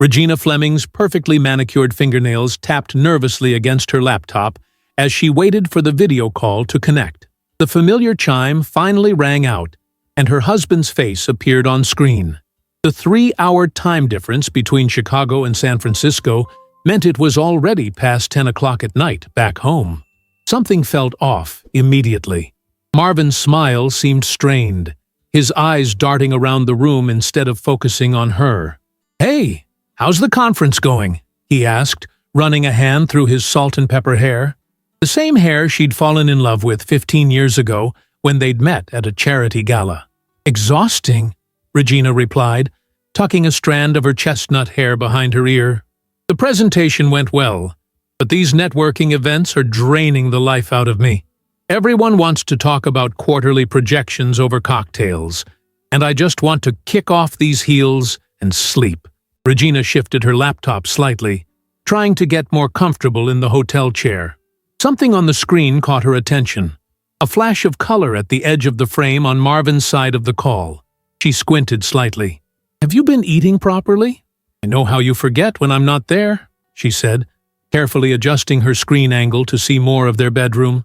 Regina Fleming's perfectly manicured fingernails tapped nervously against her laptop as she waited for the video call to connect. The familiar chime finally rang out, and her husband's face appeared on screen. The 3-hour time difference between Chicago and San Francisco meant it was already past 10 o'clock at night back home. Something felt off immediately. Marvin's smile seemed strained, his eyes darting around the room instead of focusing on her. "Hey, how's the conference going?" he asked, running a hand through his salt and pepper hair. The same hair she'd fallen in love with 15 years ago when they'd met at a charity gala. "Exhausting," Regina replied, tucking a strand of her chestnut hair behind her ear. "The presentation went well, but these networking events are draining the life out of me. Everyone wants to talk about quarterly projections over cocktails, and I just want to kick off these heels and sleep." Regina shifted her laptop slightly, trying to get more comfortable in the hotel chair. Something on the screen caught her attention. A flash of color at the edge of the frame on Marvin's side of the call. She squinted slightly. "Have you been eating properly?" "I know how you forget when I'm not there," she said, carefully adjusting her screen angle to see more of their bedroom.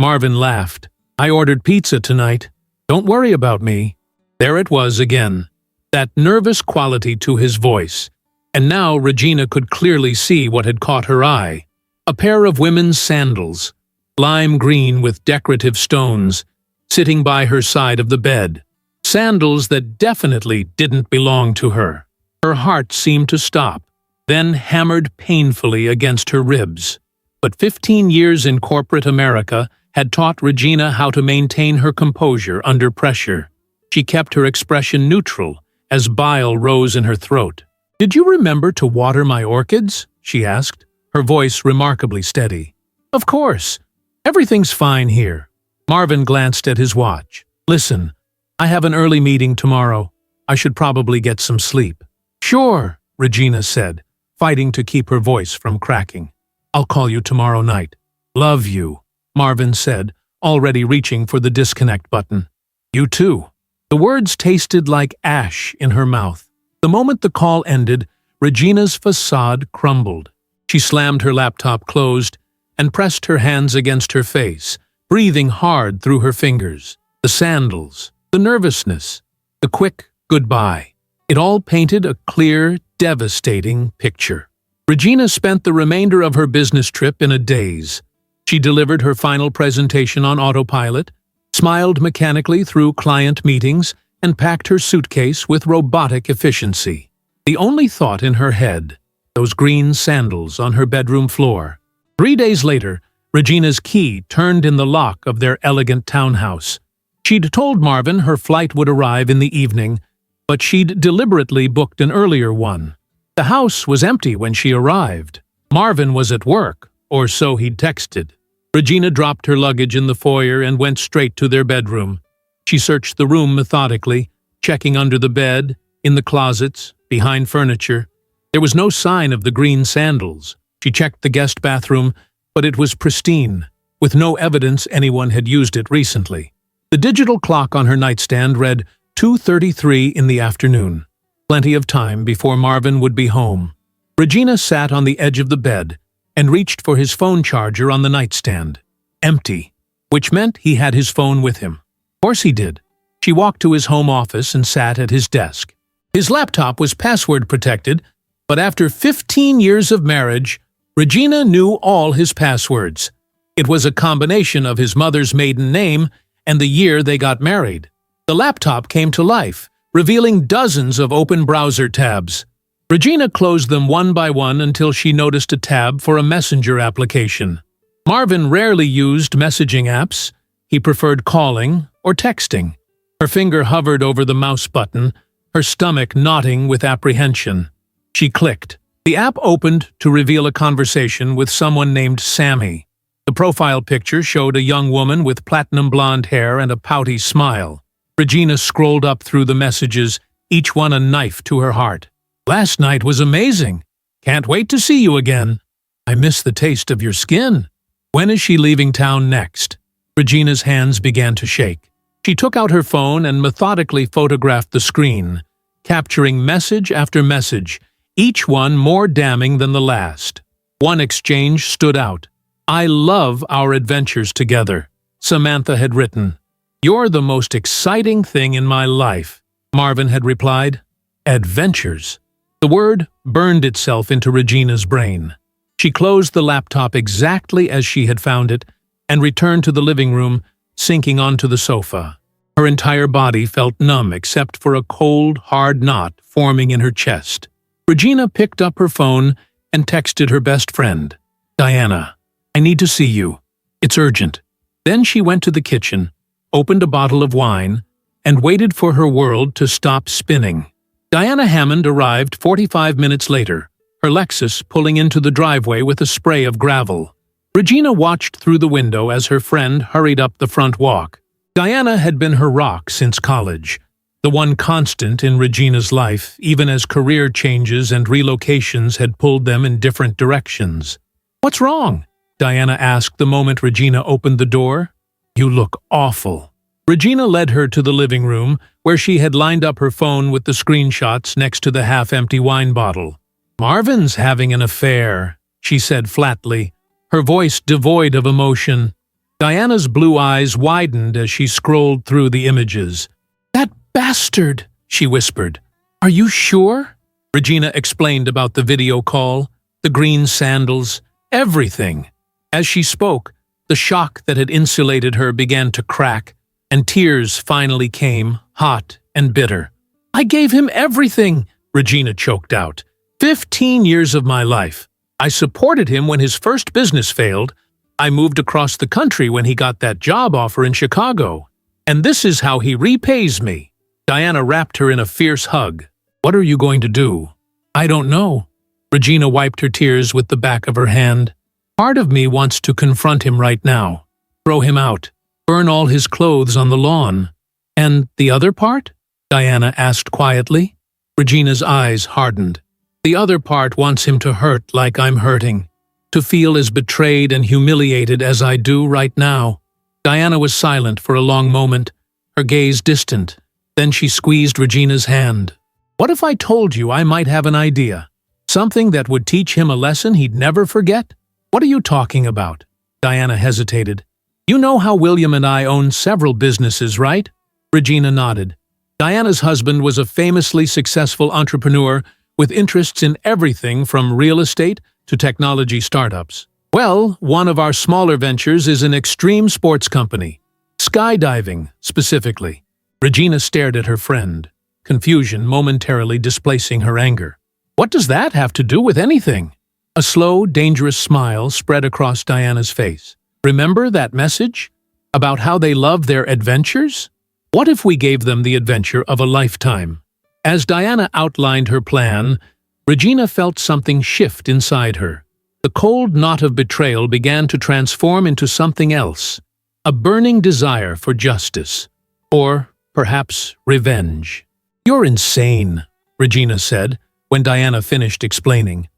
Marvin laughed. "I ordered pizza tonight. Don't worry about me." There it was again, that nervous quality to his voice. And now Regina could clearly see what had caught her eye. A pair of women's sandals, lime green with decorative stones, sitting by her side of the bed. Sandals that definitely didn't belong to her. Her heart seemed to stop, then hammered painfully against her ribs. But 15 years in corporate America had taught Regina how to maintain her composure under pressure. She kept her expression neutral as bile rose in her throat. "Did you remember to water my orchids?" she asked, her voice remarkably steady. "Of course. Everything's fine here." Marvin glanced at his watch. "Listen, I have an early meeting tomorrow. I should probably get some sleep." "Sure," Regina said, fighting to keep her voice from cracking. "I'll call you tomorrow night." "Love you," Marvin said, already reaching for the disconnect button. "You too." The words tasted like ash in her mouth. The moment the call ended, Regina's facade crumbled. She slammed her laptop closed and pressed her hands against her face, breathing hard through her fingers. The sandals, the nervousness, the quick goodbye. It all painted a clear, devastating picture. Regina spent the remainder of her business trip in a daze. She delivered her final presentation on autopilot, smiled mechanically through client meetings, and packed her suitcase with robotic efficiency. The only thought in her head, those green sandals on her bedroom floor. 3 days later, Regina's key turned in the lock of their elegant townhouse. She'd told Marvin her flight would arrive in the evening, but she'd deliberately booked an earlier one. The house was empty when she arrived. Marvin was at work, or so he'd texted. Regina dropped her luggage in the foyer and went straight to their bedroom. She searched the room methodically, checking under the bed, in the closets, behind furniture. There was no sign of the green sandals. She checked the guest bathroom, but it was pristine, with no evidence anyone had used it recently. The digital clock on her nightstand read 2:33 in the afternoon. Plenty of time before Marvin would be home. Regina sat on the edge of the bed and reached for his phone charger on the nightstand. Empty, which meant he had his phone with him. Of course he did. She walked to his home office and sat at his desk. His laptop was password protected, but after 15 years of marriage, Regina knew all his passwords. It was a combination of his mother's maiden name and the year they got married. The laptop came to life, revealing dozens of open browser tabs. Regina closed them one by one until she noticed a tab for a messenger application. Marvin rarely used messaging apps. He preferred calling or texting. Her finger hovered over the mouse button, her stomach knotting with apprehension. She clicked. The app opened to reveal a conversation with someone named Sammy. The profile picture showed a young woman with platinum blonde hair and a pouty smile. Regina scrolled up through the messages, each one a knife to her heart. "Last night was amazing. Can't wait to see you again. I miss the taste of your skin. When is she leaving town next?" Regina's hands began to shake. She took out her phone and methodically photographed the screen, capturing message after message, each one more damning than the last. One exchange stood out. "I love our adventures together," Samantha had written. "You're the most exciting thing in my life," Marvin had replied. Adventures. The word burned itself into Regina's brain. She closed the laptop exactly as she had found it and returned to the living room, sinking onto the sofa. Her entire body felt numb except for a cold, hard knot forming in her chest. Regina picked up her phone and texted her best friend. "Diana, I need to see you. It's urgent." Then she went to the kitchen, opened a bottle of wine, and waited for her world to stop spinning. Diana Hammond arrived 45 minutes later, her Lexus pulling into the driveway with a spray of gravel. Regina watched through the window as her friend hurried up the front walk. Diana had been her rock since college, the one constant in Regina's life, even as career changes and relocations had pulled them in different directions. "What's wrong?" Diana asked the moment Regina opened the door. "You look awful." Regina led her to the living room, where she had lined up her phone with the screenshots next to the half-empty wine bottle. "Marvin's having an affair," she said flatly, her voice devoid of emotion. Diana's blue eyes widened as she scrolled through the images. "That bastard," she whispered. "Are you sure?" Regina explained about the video call, the green sandals, everything. As she spoke, the shock that had insulated her began to crack, and tears finally came, hot and bitter. "I gave him everything," Regina choked out. 15 years of my life. I supported him when his first business failed. I moved across the country when he got that job offer in Chicago. And this is how he repays me." Diana wrapped her in a fierce hug. "What are you going to do?" "I don't know." Regina wiped her tears with the back of her hand. "Part of me wants to confront him right now. Throw him out. Burn all his clothes on the lawn." "And the other part?" Diana asked quietly. Regina's eyes hardened. "The other part wants him to hurt like I'm hurting, to feel as betrayed and humiliated as I do right now." Diana was silent for a long moment, her gaze distant. Then she squeezed Regina's hand. "What if I told you I might have an idea? Something that would teach him a lesson he'd never forget?" "What are you talking about?" Diana hesitated. "You know how William and I own several businesses, right?" Regina nodded. Diana's husband was a famously successful entrepreneur with interests in everything from real estate to technology startups. "Well, one of our smaller ventures is an extreme sports company. Skydiving, specifically." Regina stared at her friend, confusion momentarily displacing her anger. "What does that have to do with anything?" A slow, dangerous smile spread across Diana's face. "Remember that message? About how they love their adventures? What if we gave them the adventure of a lifetime?" As Diana outlined her plan, Regina felt something shift inside her. The cold knot of betrayal began to transform into something else, a burning desire for justice, or perhaps revenge. "You're insane," Regina said, when Diana finished explaining.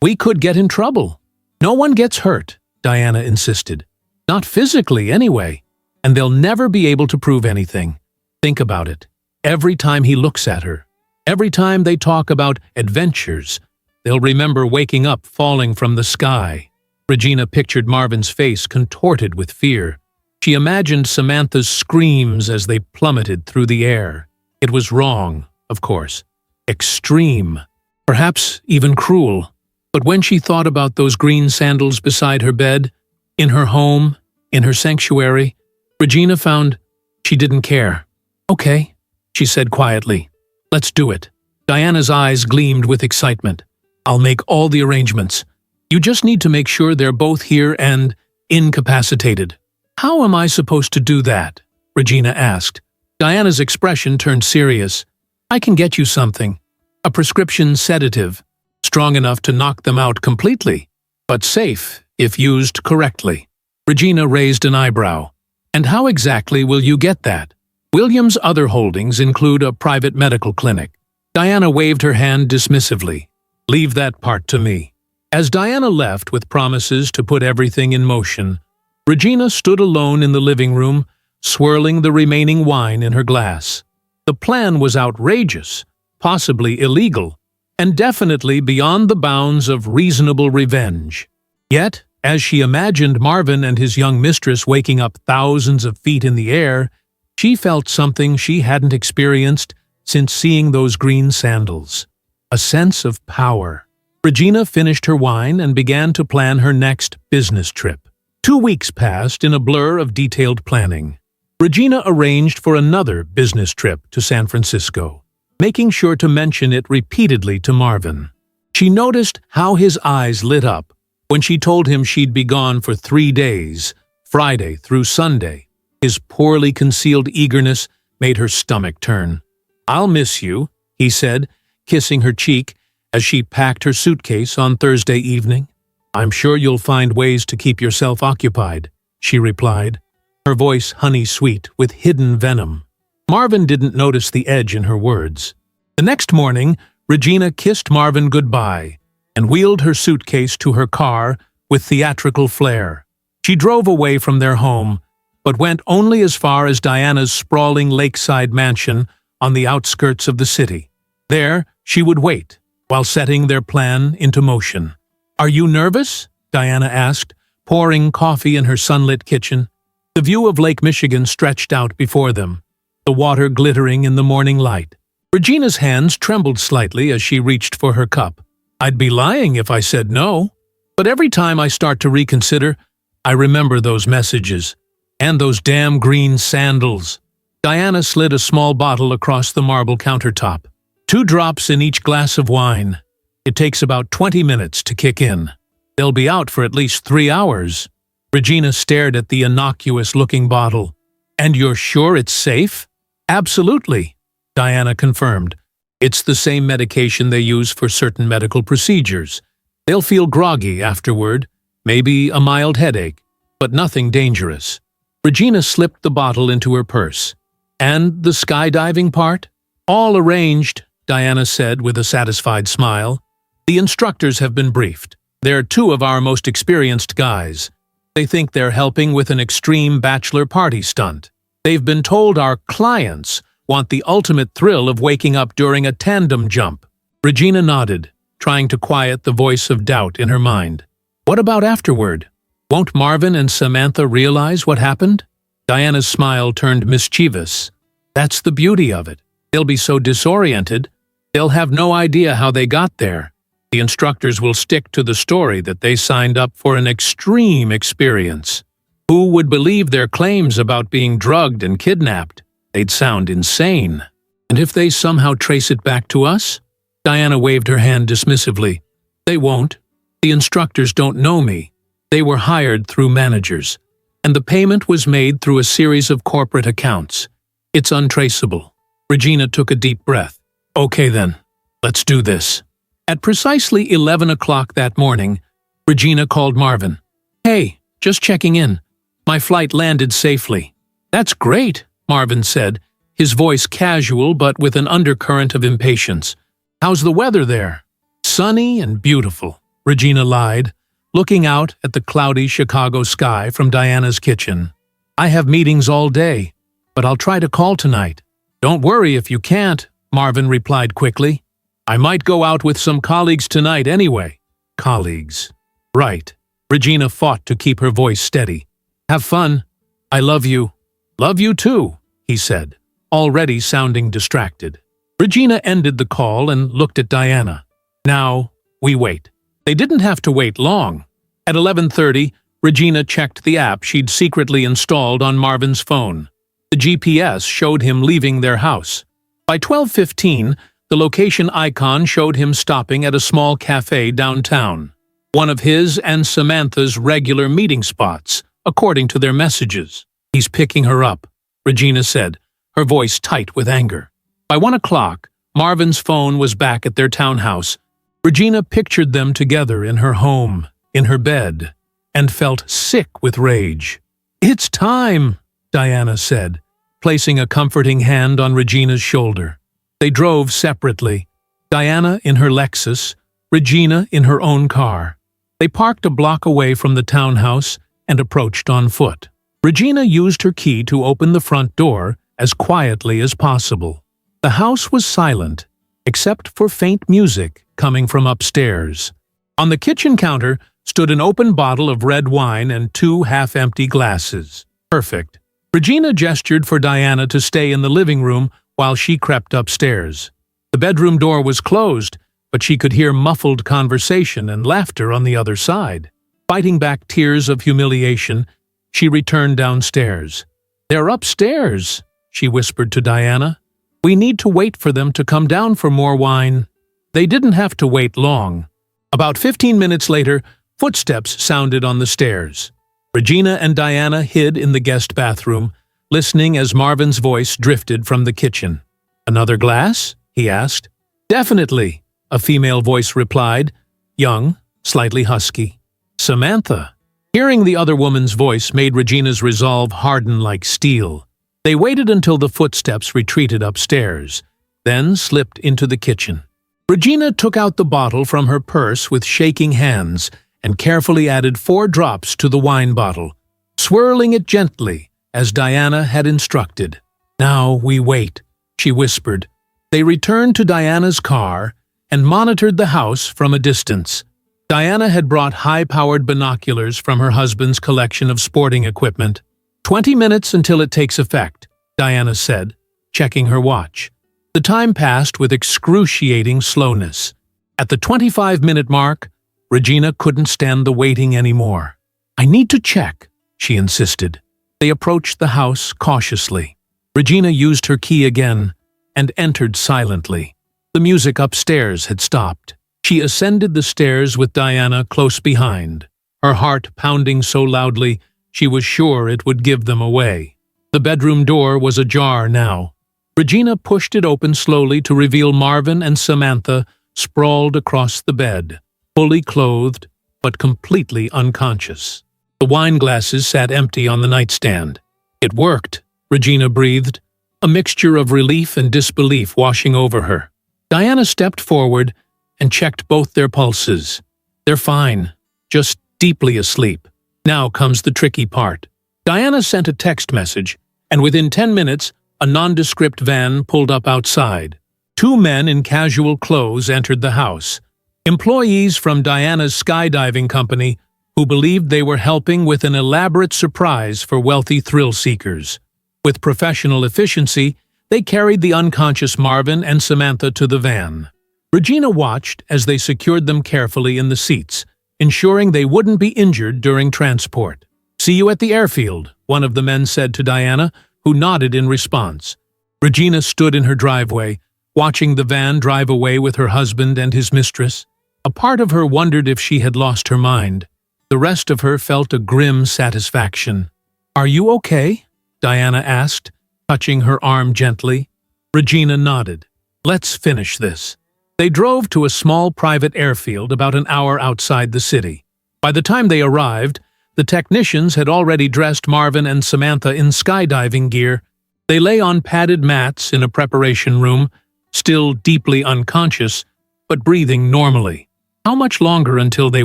We could get in trouble." "No one gets hurt," Diana insisted. "Not physically, anyway. And they'll never be able to prove anything. Think about it. Every time he looks at her, every time they talk about adventures, they'll remember waking up falling from the sky." Regina pictured Marvin's face contorted with fear. She imagined Samantha's screams as they plummeted through the air. It was wrong, of course. Extreme. Perhaps even cruel. But when she thought about those green sandals beside her bed, in her home, in her sanctuary, Regina found she didn't care. "Okay," she said quietly. "Let's do it." Diana's eyes gleamed with excitement. "I'll make all the arrangements. You just need to make sure they're both here and incapacitated." "How am I supposed to do that?" Regina asked. Diana's expression turned serious. "I can get you something. A prescription sedative, strong enough to knock them out completely, but safe if used correctly." Regina raised an eyebrow. "And how exactly will you get that?" "William's other holdings include a private medical clinic." Diana waved her hand dismissively. "Leave that part to me." As Diana left with promises to put everything in motion, Regina stood alone in the living room, swirling the remaining wine in her glass. The plan was outrageous, possibly illegal, and definitely beyond the bounds of reasonable revenge. Yet, as she imagined Marvin and his young mistress waking up thousands of feet in the air, she felt something she hadn't experienced since seeing those green sandals. A sense of power. Regina finished her wine and began to plan her next business trip. 2 weeks passed in a blur of detailed planning. Regina arranged for another business trip to San Francisco, making sure to mention it repeatedly to Marvin. She noticed how his eyes lit up when she told him she'd be gone for 3 days, Friday through Sunday. His poorly concealed eagerness made her stomach turn. "I'll miss you," he said, kissing her cheek as she packed her suitcase on Thursday evening. "I'm sure you'll find ways to keep yourself occupied," she replied, her voice honey-sweet with hidden venom. Marvin didn't notice the edge in her words. The next morning, Regina kissed Marvin goodbye and wheeled her suitcase to her car with theatrical flair. She drove away from their home, but went only as far as Diana's sprawling lakeside mansion on the outskirts of the city. There, she would wait, while setting their plan into motion. "Are you nervous?" Diana asked, pouring coffee in her sunlit kitchen. The view of Lake Michigan stretched out before them, the water glittering in the morning light. Regina's hands trembled slightly as she reached for her cup. "I'd be lying if I said no. But every time I start to reconsider, I remember those messages. And those damn green sandals." Diana slid a small bottle across the marble countertop. 2 drops in each glass of wine. It takes about 20 minutes to kick in. They'll be out for at least 3 hours. Regina stared at the innocuous-looking bottle. "And you're sure it's safe?" "Absolutely," Diana confirmed. "It's the same medication they use for certain medical procedures. They'll feel groggy afterward, maybe a mild headache, but nothing dangerous." Regina slipped the bottle into her purse. "And the skydiving part?" "All arranged," Diana said with a satisfied smile. "The instructors have been briefed. They're 2 of our most experienced guys. They think they're helping with an extreme bachelor party stunt. They've been told our clients want the ultimate thrill of waking up during a tandem jump." Regina nodded, trying to quiet the voice of doubt in her mind. "What about afterward? Won't Marvin and Samantha realize what happened?" Diana's smile turned mischievous. "That's the beauty of it. They'll be so disoriented, they'll have no idea how they got there. The instructors will stick to the story that they signed up for an extreme experience. Who would believe their claims about being drugged and kidnapped? They'd sound insane. And if they somehow trace it back to us?" Diana waved her hand dismissively. "They won't. The instructors don't know me. They were hired through managers, and the payment was made through a series of corporate accounts. It's untraceable." Regina took a deep breath. "Okay then, let's do this." At precisely 11 o'clock that morning, Regina called Marvin. "Hey, just checking in. My flight landed safely." "That's great," Marvin said, his voice casual but with an undercurrent of impatience. "How's the weather there?" "Sunny and beautiful," Regina lied, looking out at the cloudy Chicago sky from Diana's kitchen. "I have meetings all day, but I'll try to call tonight." "Don't worry if you can't," Marvin replied quickly. "I might go out with some colleagues tonight anyway." "Colleagues. Right." Regina fought to keep her voice steady. "Have fun. I love you." "Love you too," he said, already sounding distracted. Regina ended the call and looked at Diana. "Now, we wait." They didn't have to wait long. At 11:30, Regina checked the app she'd secretly installed on Marvin's phone. The GPS showed him leaving their house. By 12:15, the location icon showed him stopping at a small cafe downtown, one of his and Samantha's regular meeting spots, according to their messages. "He's picking her up," Regina said, her voice tight with anger. By 1 o'clock, Marvin's phone was back at their townhouse. Regina pictured them together in her home, in her bed, and felt sick with rage. "It's time," Diana said, placing a comforting hand on Regina's shoulder. They drove separately, Diana in her Lexus, Regina in her own car. They parked a block away from the townhouse and approached on foot. Regina used her key to open the front door as quietly as possible. The house was silent, except for faint music coming from upstairs. On the kitchen counter stood an open bottle of red wine and 2 half-empty glasses. Perfect. Regina gestured for Diana to stay in the living room while she crept upstairs. The bedroom door was closed, but she could hear muffled conversation and laughter on the other side. Fighting back tears of humiliation, she returned downstairs. "They're upstairs," she whispered to Diana. "We need to wait for them to come down for more wine." They didn't have to wait long. About 15 minutes later, footsteps sounded on the stairs. Regina and Diana hid in the guest bathroom, listening as Marvin's voice drifted from the kitchen. "Another glass?" he asked. "Definitely," a female voice replied, young, slightly husky. "Samantha." Hearing the other woman's voice made Regina's resolve harden like steel. They waited until the footsteps retreated upstairs, then slipped into the kitchen. Regina took out the bottle from her purse with shaking hands and carefully added 4 drops to the wine bottle, swirling it gently, as Diana had instructed. "Now we wait," she whispered. They returned to Diana's car and monitored the house from a distance. Diana had brought high-powered binoculars from her husband's collection of sporting equipment. 20 minutes until it takes effect," Diana said, checking her watch. The time passed with excruciating slowness. At the 25-minute mark, Regina couldn't stand the waiting anymore. "I need to check," she insisted. They approached the house cautiously. Regina used her key again and entered silently. The music upstairs had stopped. She ascended the stairs with Diana close behind, her heart pounding so loudly she was sure it would give them away. The bedroom door was ajar now. Regina pushed it open slowly to reveal Marvin and Samantha sprawled across the bed, fully clothed but completely unconscious. The wine glasses sat empty on the nightstand. "It worked," Regina breathed, a mixture of relief and disbelief washing over her. Diana stepped forward and checked both their pulses. "They're fine, just deeply asleep." Now comes the tricky part. Diana sent a text message, and within 10 minutes, a nondescript van pulled up outside. 2 men in casual clothes entered the house, employees from Diana's skydiving company who believed they were helping with an elaborate surprise for wealthy thrill-seekers. With professional efficiency, they carried the unconscious Marvin and Samantha to the van. Regina watched as they secured them carefully in the seats, ensuring they wouldn't be injured during transport. "See you at the airfield," one of the men said to Diana, who nodded in response. Regina stood in her driveway, watching the van drive away with her husband and his mistress. A part of her wondered if she had lost her mind. The rest of her felt a grim satisfaction. "Are you okay?" Diana asked, touching her arm gently. Regina nodded. "Let's finish this." They drove to a small private airfield about an hour outside the city. By the time they arrived, the technicians had already dressed Marvin and Samantha in skydiving gear. They lay on padded mats in a preparation room, still deeply unconscious, but breathing normally. "How much longer until they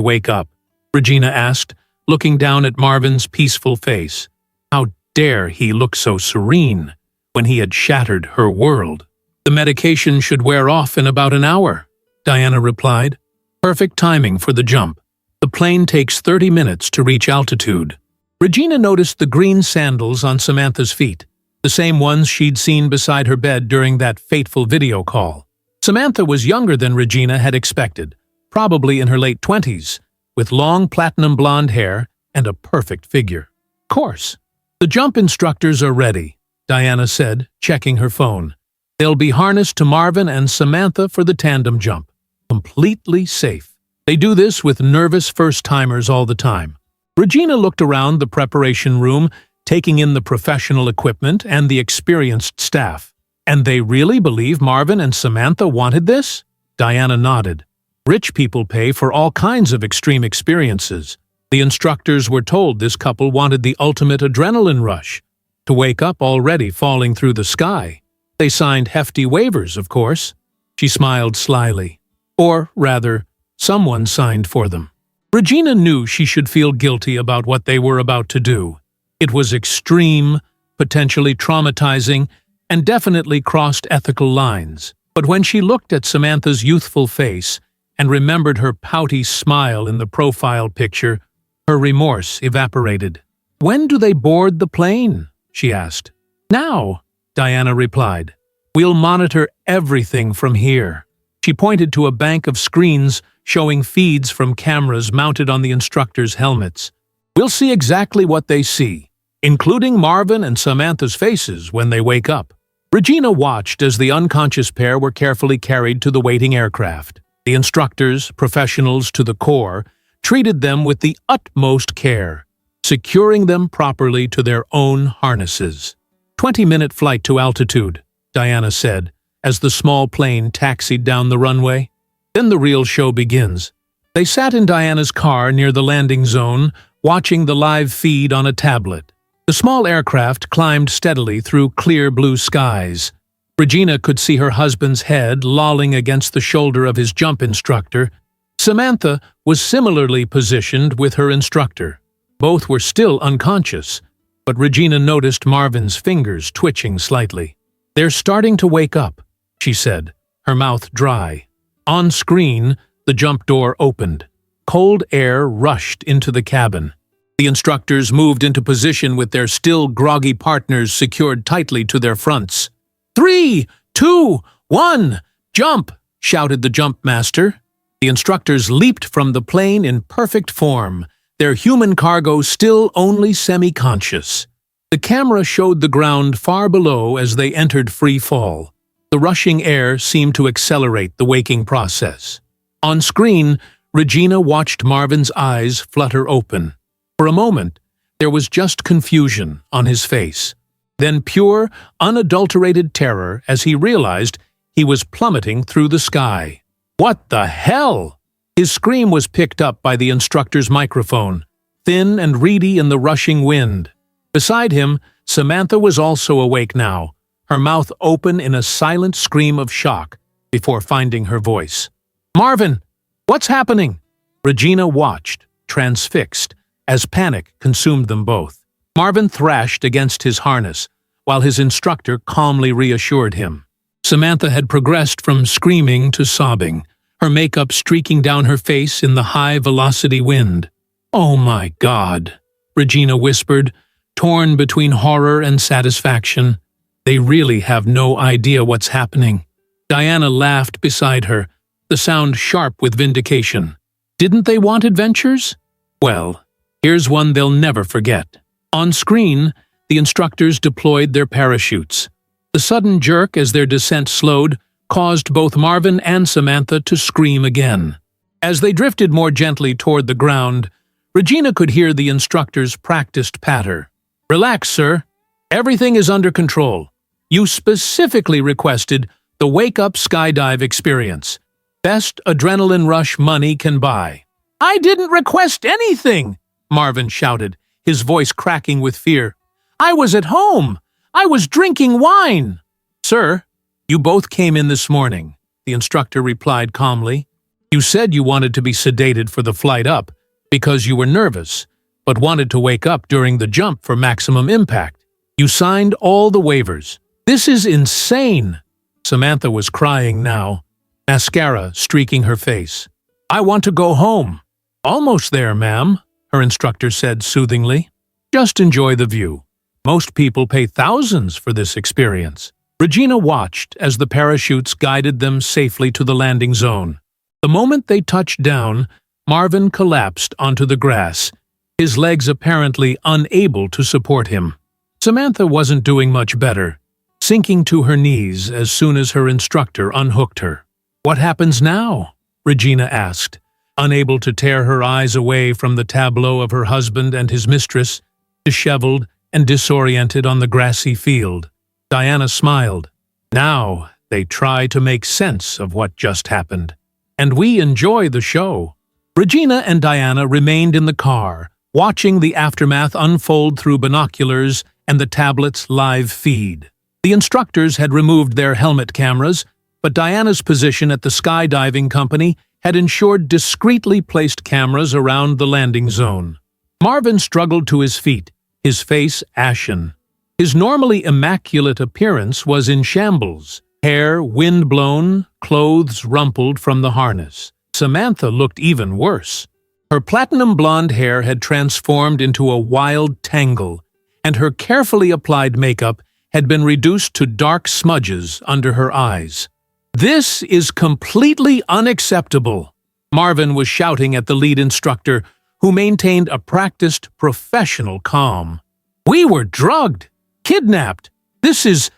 wake up?" Regina asked, looking down at Marvin's peaceful face. How dare he look so serene when he had shattered her world? "The medication should wear off in about an hour," Diana replied. "Perfect timing for the jump. The plane takes 30 minutes to reach altitude." Regina noticed the green sandals on Samantha's feet, the same ones she'd seen beside her bed during that fateful video call. Samantha was younger than Regina had expected, probably in her late 20s, with long platinum blonde hair and a perfect figure. "Course. The jump instructors are ready," Diana said, checking her phone. "They'll be harnessed to Marvin and Samantha for the tandem jump. Completely safe. They do this with nervous first-timers all the time." Regina looked around the preparation room, taking in the professional equipment and the experienced staff. "And they really believe Marvin and Samantha wanted this?" Diana nodded. "Rich people pay for all kinds of extreme experiences. The instructors were told this couple wanted the ultimate adrenaline rush, to wake up already falling through the sky. They signed hefty waivers, of course." She smiled slyly. Or, rather, someone signed for them. Regina knew she should feel guilty about what they were about to do. It was extreme, potentially traumatizing, and definitely crossed ethical lines. But when she looked at Samantha's youthful face and remembered her pouty smile in the profile picture, her remorse evaporated. "When do they board the plane?" she asked. "Now," Diana replied. "We'll monitor everything from here." She pointed to a bank of screens showing feeds from cameras mounted on the instructors' helmets. "We'll see exactly what they see, including Marvin and Samantha's faces when they wake up." Regina watched as the unconscious pair were carefully carried to the waiting aircraft. The instructors, professionals to the core, treated them with the utmost care, securing them properly to their own harnesses. 20-minute flight to altitude, Diana said, as the small plane taxied down the runway. Then the real show begins. They sat in Diana's car near the landing zone, watching the live feed on a tablet. The small aircraft climbed steadily through clear blue skies. Regina could see her husband's head lolling against the shoulder of his jump instructor. Samantha was similarly positioned with her instructor. Both were still unconscious, but Regina noticed Marvin's fingers twitching slightly. "They're starting to wake up," she said, her mouth dry. On screen, the jump door opened. Cold air rushed into the cabin. The instructors moved into position with their still groggy partners secured tightly to their fronts. 3, 2, 1, jump! Shouted the jump master. The instructors leaped from the plane in perfect form, their human cargo still only semi-conscious. The camera showed the ground far below as they entered free fall. The rushing air seemed to accelerate the waking process. On screen, Regina watched Marvin's eyes flutter open. For a moment, there was just confusion on his face, then pure, unadulterated terror as he realized he was plummeting through the sky. "What the hell?" His scream was picked up by the instructor's microphone, thin and reedy in the rushing wind. Beside him, Samantha was also awake now, her mouth open in a silent scream of shock before finding her voice. "Marvin, what's happening?" Regina watched, transfixed, as panic consumed them both. Marvin thrashed against his harness, while his instructor calmly reassured him. Samantha had progressed from screaming to sobbing, her makeup streaking down her face in the high-velocity wind. "Oh my God," Regina whispered, torn between horror and satisfaction. "They really have no idea what's happening." Diana laughed beside her, the sound sharp with vindication. "Didn't they want adventures? Well, here's one they'll never forget." On screen, the instructors deployed their parachutes. The sudden jerk as their descent slowed caused both Marvin and Samantha to scream again. As they drifted more gently toward the ground, Regina could hear the instructor's practiced patter. "Relax, sir. Everything is under control. You specifically requested the wake-up skydive experience. Best adrenaline rush money can buy." "I didn't request anything!" Marvin shouted, his voice cracking with fear. "I was at home. I was drinking wine." "Sir, you both came in this morning," the instructor replied calmly. "You said you wanted to be sedated for the flight up because you were nervous, but wanted to wake up during the jump for maximum impact. You signed all the waivers. This is insane." Samantha was crying now, mascara streaking her face. "I want to go home." "Almost there, ma'am," her instructor said soothingly. "Just enjoy the view. Most people pay thousands for this experience." Regina watched as the parachutes guided them safely to the landing zone. The moment they touched down, Marvin collapsed onto the grass, his legs apparently unable to support him. Samantha wasn't doing much better, sinking to her knees as soon as her instructor unhooked her. "What happens now?" Regina asked, unable to tear her eyes away from the tableau of her husband and his mistress, disheveled and disoriented on the grassy field. Diana smiled. "Now they try to make sense of what just happened. And we enjoy the show." Regina and Diana remained in the car, watching the aftermath unfold through binoculars and the tablet's live feed. The instructors had removed their helmet cameras, but Diana's position at the skydiving company had ensured discreetly placed cameras around the landing zone. Marvin struggled to his feet, his face ashen. His normally immaculate appearance was in shambles, hair wind-blown, clothes rumpled from the harness. Samantha looked even worse. Her platinum blonde hair had transformed into a wild tangle, and her carefully applied makeup had been reduced to dark smudges under her eyes. "This is completely unacceptable," Marvin was shouting at the lead instructor, who maintained a practiced, professional calm. "We were drugged, kidnapped. This is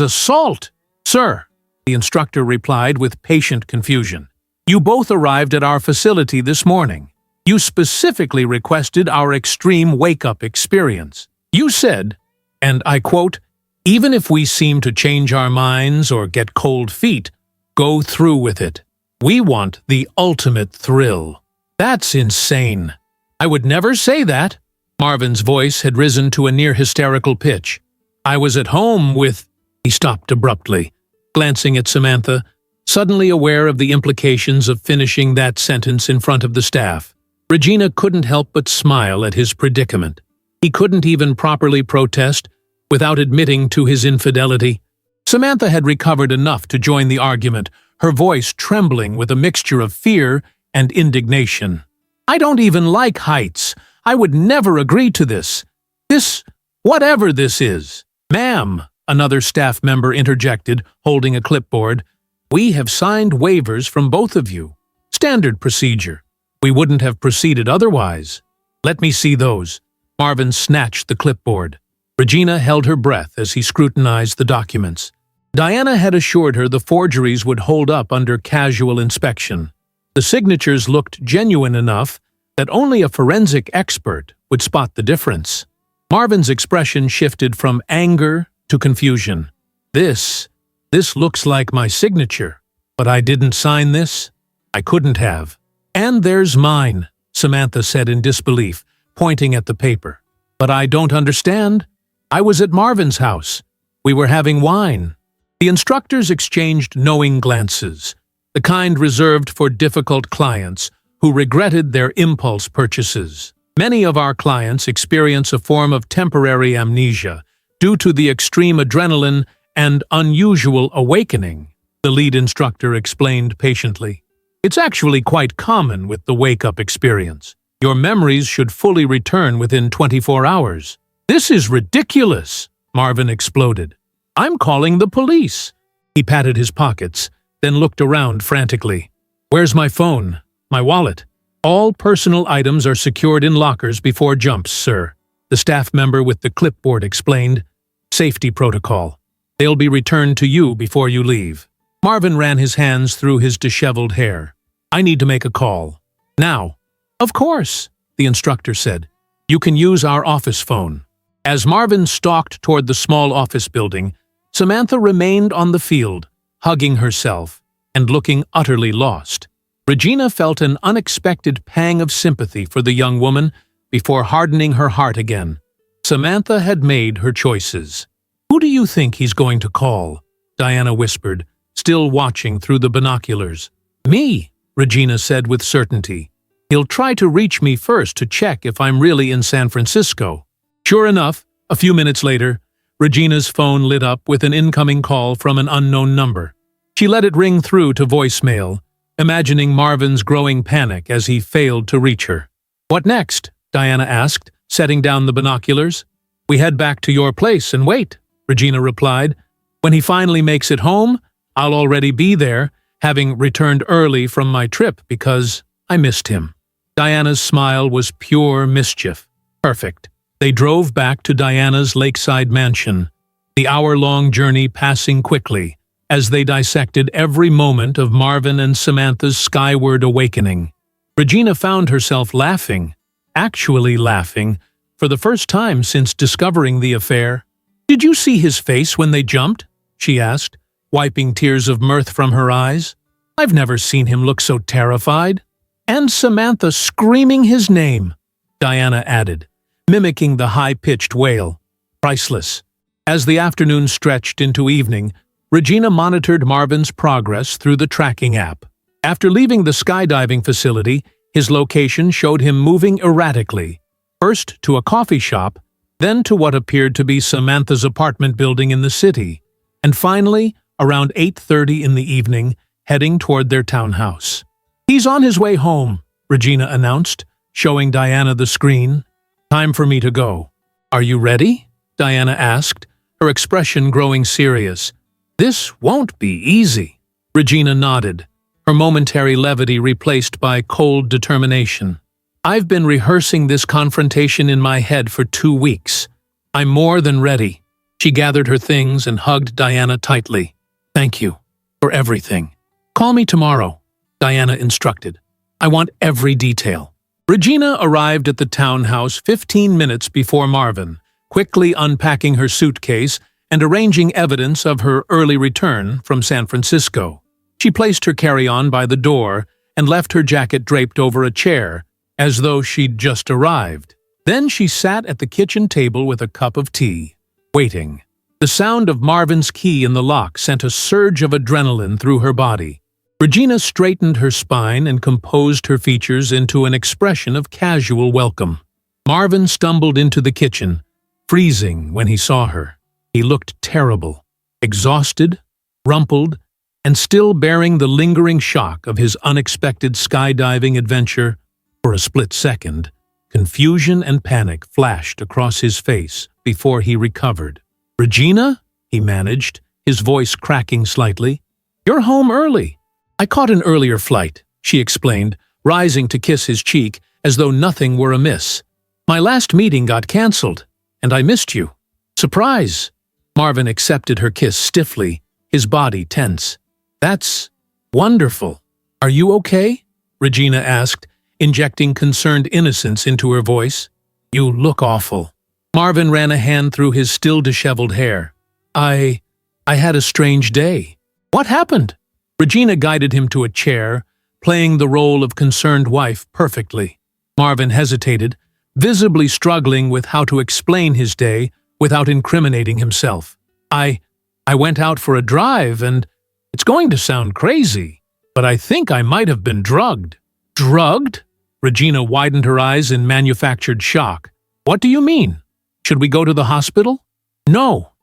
assault." "Sir," the instructor replied with patient confusion, "you both arrived at our facility this morning. You specifically requested our extreme wake-up experience. You said, and I quote, 'Even if we seem to change our minds or get cold feet, go through with it. We want the ultimate thrill.'" "That's insane." "I would never say that." Marvin's voice had risen to a near-hysterical pitch. "I was at home with—" He stopped abruptly, glancing at Samantha, suddenly aware of the implications of finishing that sentence in front of the staff. Regina couldn't help but smile at his predicament. He couldn't even properly protest without admitting to his infidelity. Samantha had recovered enough to join the argument, her voice trembling with a mixture of fear and indignation. "I don't even like heights. I would never agree to this. Whatever this is." "Ma'am," another staff member interjected, holding a clipboard, "we have signed waivers from both of you. Standard procedure. We wouldn't have proceeded otherwise." "Let me see those." Marvin snatched the clipboard. Regina held her breath as he scrutinized the documents. Diana had assured her the forgeries would hold up under casual inspection. The signatures looked genuine enough that only a forensic expert would spot the difference. Marvin's expression shifted from anger to confusion. This looks like my signature, but I didn't sign this. I couldn't have." "And there's mine," Samantha said in disbelief, pointing at the paper. "But I don't understand. I was at Marvin's house. We were having wine." The instructors exchanged knowing glances, the kind reserved for difficult clients who regretted their impulse purchases. "Many of our clients experience a form of temporary amnesia due to the extreme adrenaline and unusual awakening," the lead instructor explained patiently. "It's actually quite common with the wake-up experience. Your memories should fully return within 24 hours. "This is ridiculous," Marvin exploded. "I'm calling the police." He patted his pockets, then looked around frantically. "Where's my phone? My wallet?" "All personal items are secured in lockers before jumps, sir," the staff member with the clipboard explained. "Safety protocol. They'll be returned to you before you leave." Marvin ran his hands through his disheveled hair. "I need to make a call. Now." "Of course," the instructor said. "You can use our office phone." As Marvin stalked toward the small office building, Samantha remained on the field, hugging herself and looking utterly lost. Regina felt an unexpected pang of sympathy for the young woman before hardening her heart again. Samantha had made her choices. "Who do you think he's going to call?" Diana whispered, still watching through the binoculars. "Me," Regina said with certainty. "He'll try to reach me first to check if I'm really in San Francisco." Sure enough, a few minutes later, Regina's phone lit up with an incoming call from an unknown number. She let it ring through to voicemail, imagining Marvin's growing panic as he failed to reach her. "What next?" Diana asked, setting down the binoculars. "We head back to your place and wait," Regina replied. "When he finally makes it home, I'll already be there, having returned early from my trip because I missed him." Diana's smile was pure mischief. Perfect. They drove back to Diana's lakeside mansion, the hour-long journey passing quickly as they dissected every moment of Marvin and Samantha's skyward awakening. Regina found herself laughing, actually laughing, for the first time since discovering the affair. "Did you see his face when they jumped?" she asked, wiping tears of mirth from her eyes. "I've never seen him look so terrified." "And Samantha screaming his name," Diana added, mimicking the high-pitched wail. "Priceless." As the afternoon stretched into evening, Regina monitored Marvin's progress through the tracking app. After leaving the skydiving facility, his location showed him moving erratically, first to a coffee shop, then to what appeared to be Samantha's apartment building in the city, and finally, around 8:30 in the evening, heading toward their townhouse. "He's on his way home," Regina announced, showing Diana the screen. "Time for me to go." "Are you ready?" Diana asked, her expression growing serious. "This won't be easy." Regina nodded, her momentary levity replaced by cold determination. "I've been rehearsing this confrontation in my head for 2 weeks. I'm more than ready." She gathered her things and hugged Diana tightly. "Thank you for everything. Call me tomorrow," Diana instructed. "I want every detail." Regina arrived at the townhouse 15 minutes before Marvin, quickly unpacking her suitcase and arranging evidence of her early return from San Francisco. She placed her carry-on by the door and left her jacket draped over a chair, as though she'd just arrived. Then she sat at the kitchen table with a cup of tea, waiting. The sound of Marvin's key in the lock sent a surge of adrenaline through her body. Regina straightened her spine and composed her features into an expression of casual welcome. Marvin stumbled into the kitchen, freezing when he saw her. He looked terrible, exhausted, rumpled, and still bearing the lingering shock of his unexpected skydiving adventure. For a split second, confusion and panic flashed across his face before he recovered. "Regina?" he managed, his voice cracking slightly. "You're home early." "I caught an earlier flight," she explained, rising to kiss his cheek as though nothing were amiss. "My last meeting got cancelled, and I missed you." "Surprise!" Marvin accepted her kiss stiffly, his body tense. "That's wonderful. Are you okay?" Regina asked, injecting concerned innocence into her voice. "You look awful." Marvin ran a hand through his still disheveled hair. I had a strange day." "What happened?" Regina guided him to a chair, playing the role of concerned wife perfectly. Marvin hesitated, visibly struggling with how to explain his day without incriminating himself. I went out for a drive and it's going to sound crazy, but I think I might have been drugged." "Drugged?" Regina widened her eyes in manufactured shock. "What do you mean? Should we go to the hospital?" No,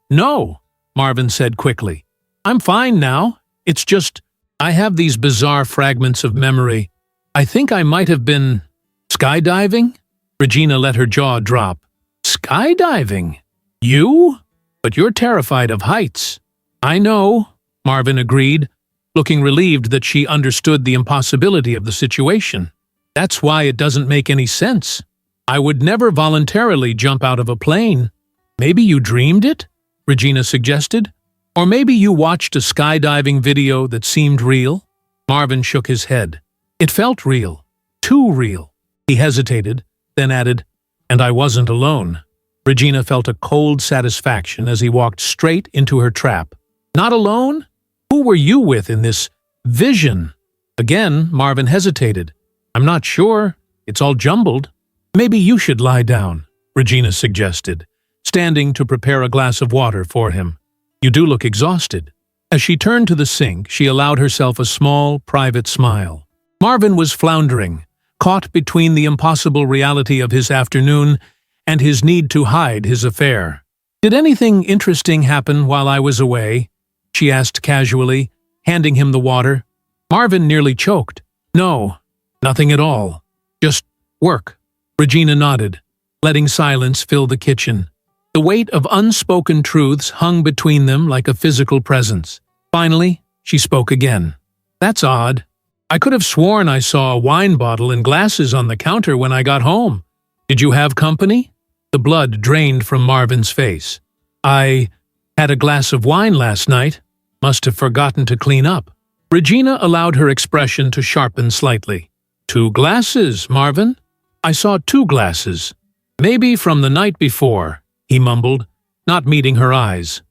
Marvin said quickly. "I'm fine now. It's just, I have these bizarre fragments of memory. I think I might have been skydiving." Regina let her jaw drop. "Skydiving? You? But you're terrified of heights." "I know," Marvin agreed, looking relieved that she understood the impossibility of the situation. "That's why it doesn't make any sense. I would never voluntarily jump out of a plane." "Maybe you dreamed it?" Regina suggested. "Or maybe you watched a skydiving video that seemed real?" Marvin shook his head. "It felt real. Too real." He hesitated, then added, "And I wasn't alone." Regina felt a cold satisfaction as he walked straight into her trap. "Not alone? Who were you with in this vision?" Again, Marvin hesitated. "I'm not sure. It's all jumbled." "Maybe you should lie down," Regina suggested, standing to prepare a glass of water for him. "You do look exhausted." As she turned to the sink, she allowed herself a small, private smile. Marvin was floundering, caught between the impossible reality of his afternoon and his need to hide his affair. "Did anything interesting happen while I was away?" she asked casually, handing him the water. Marvin nearly choked. "No, nothing at all. Just work." Regina nodded, letting silence fill the kitchen. The weight of unspoken truths hung between them like a physical presence. Finally, she spoke again. "That's odd. I could have sworn I saw a wine bottle and glasses on the counter when I got home. Did you have company?" The blood drained from Marvin's face. "I had a glass of wine last night. Must have forgotten to clean up." Regina allowed her expression to sharpen slightly. "2 glasses, Marvin? I saw 2 glasses. Maybe from the night before," he mumbled, not meeting her eyes.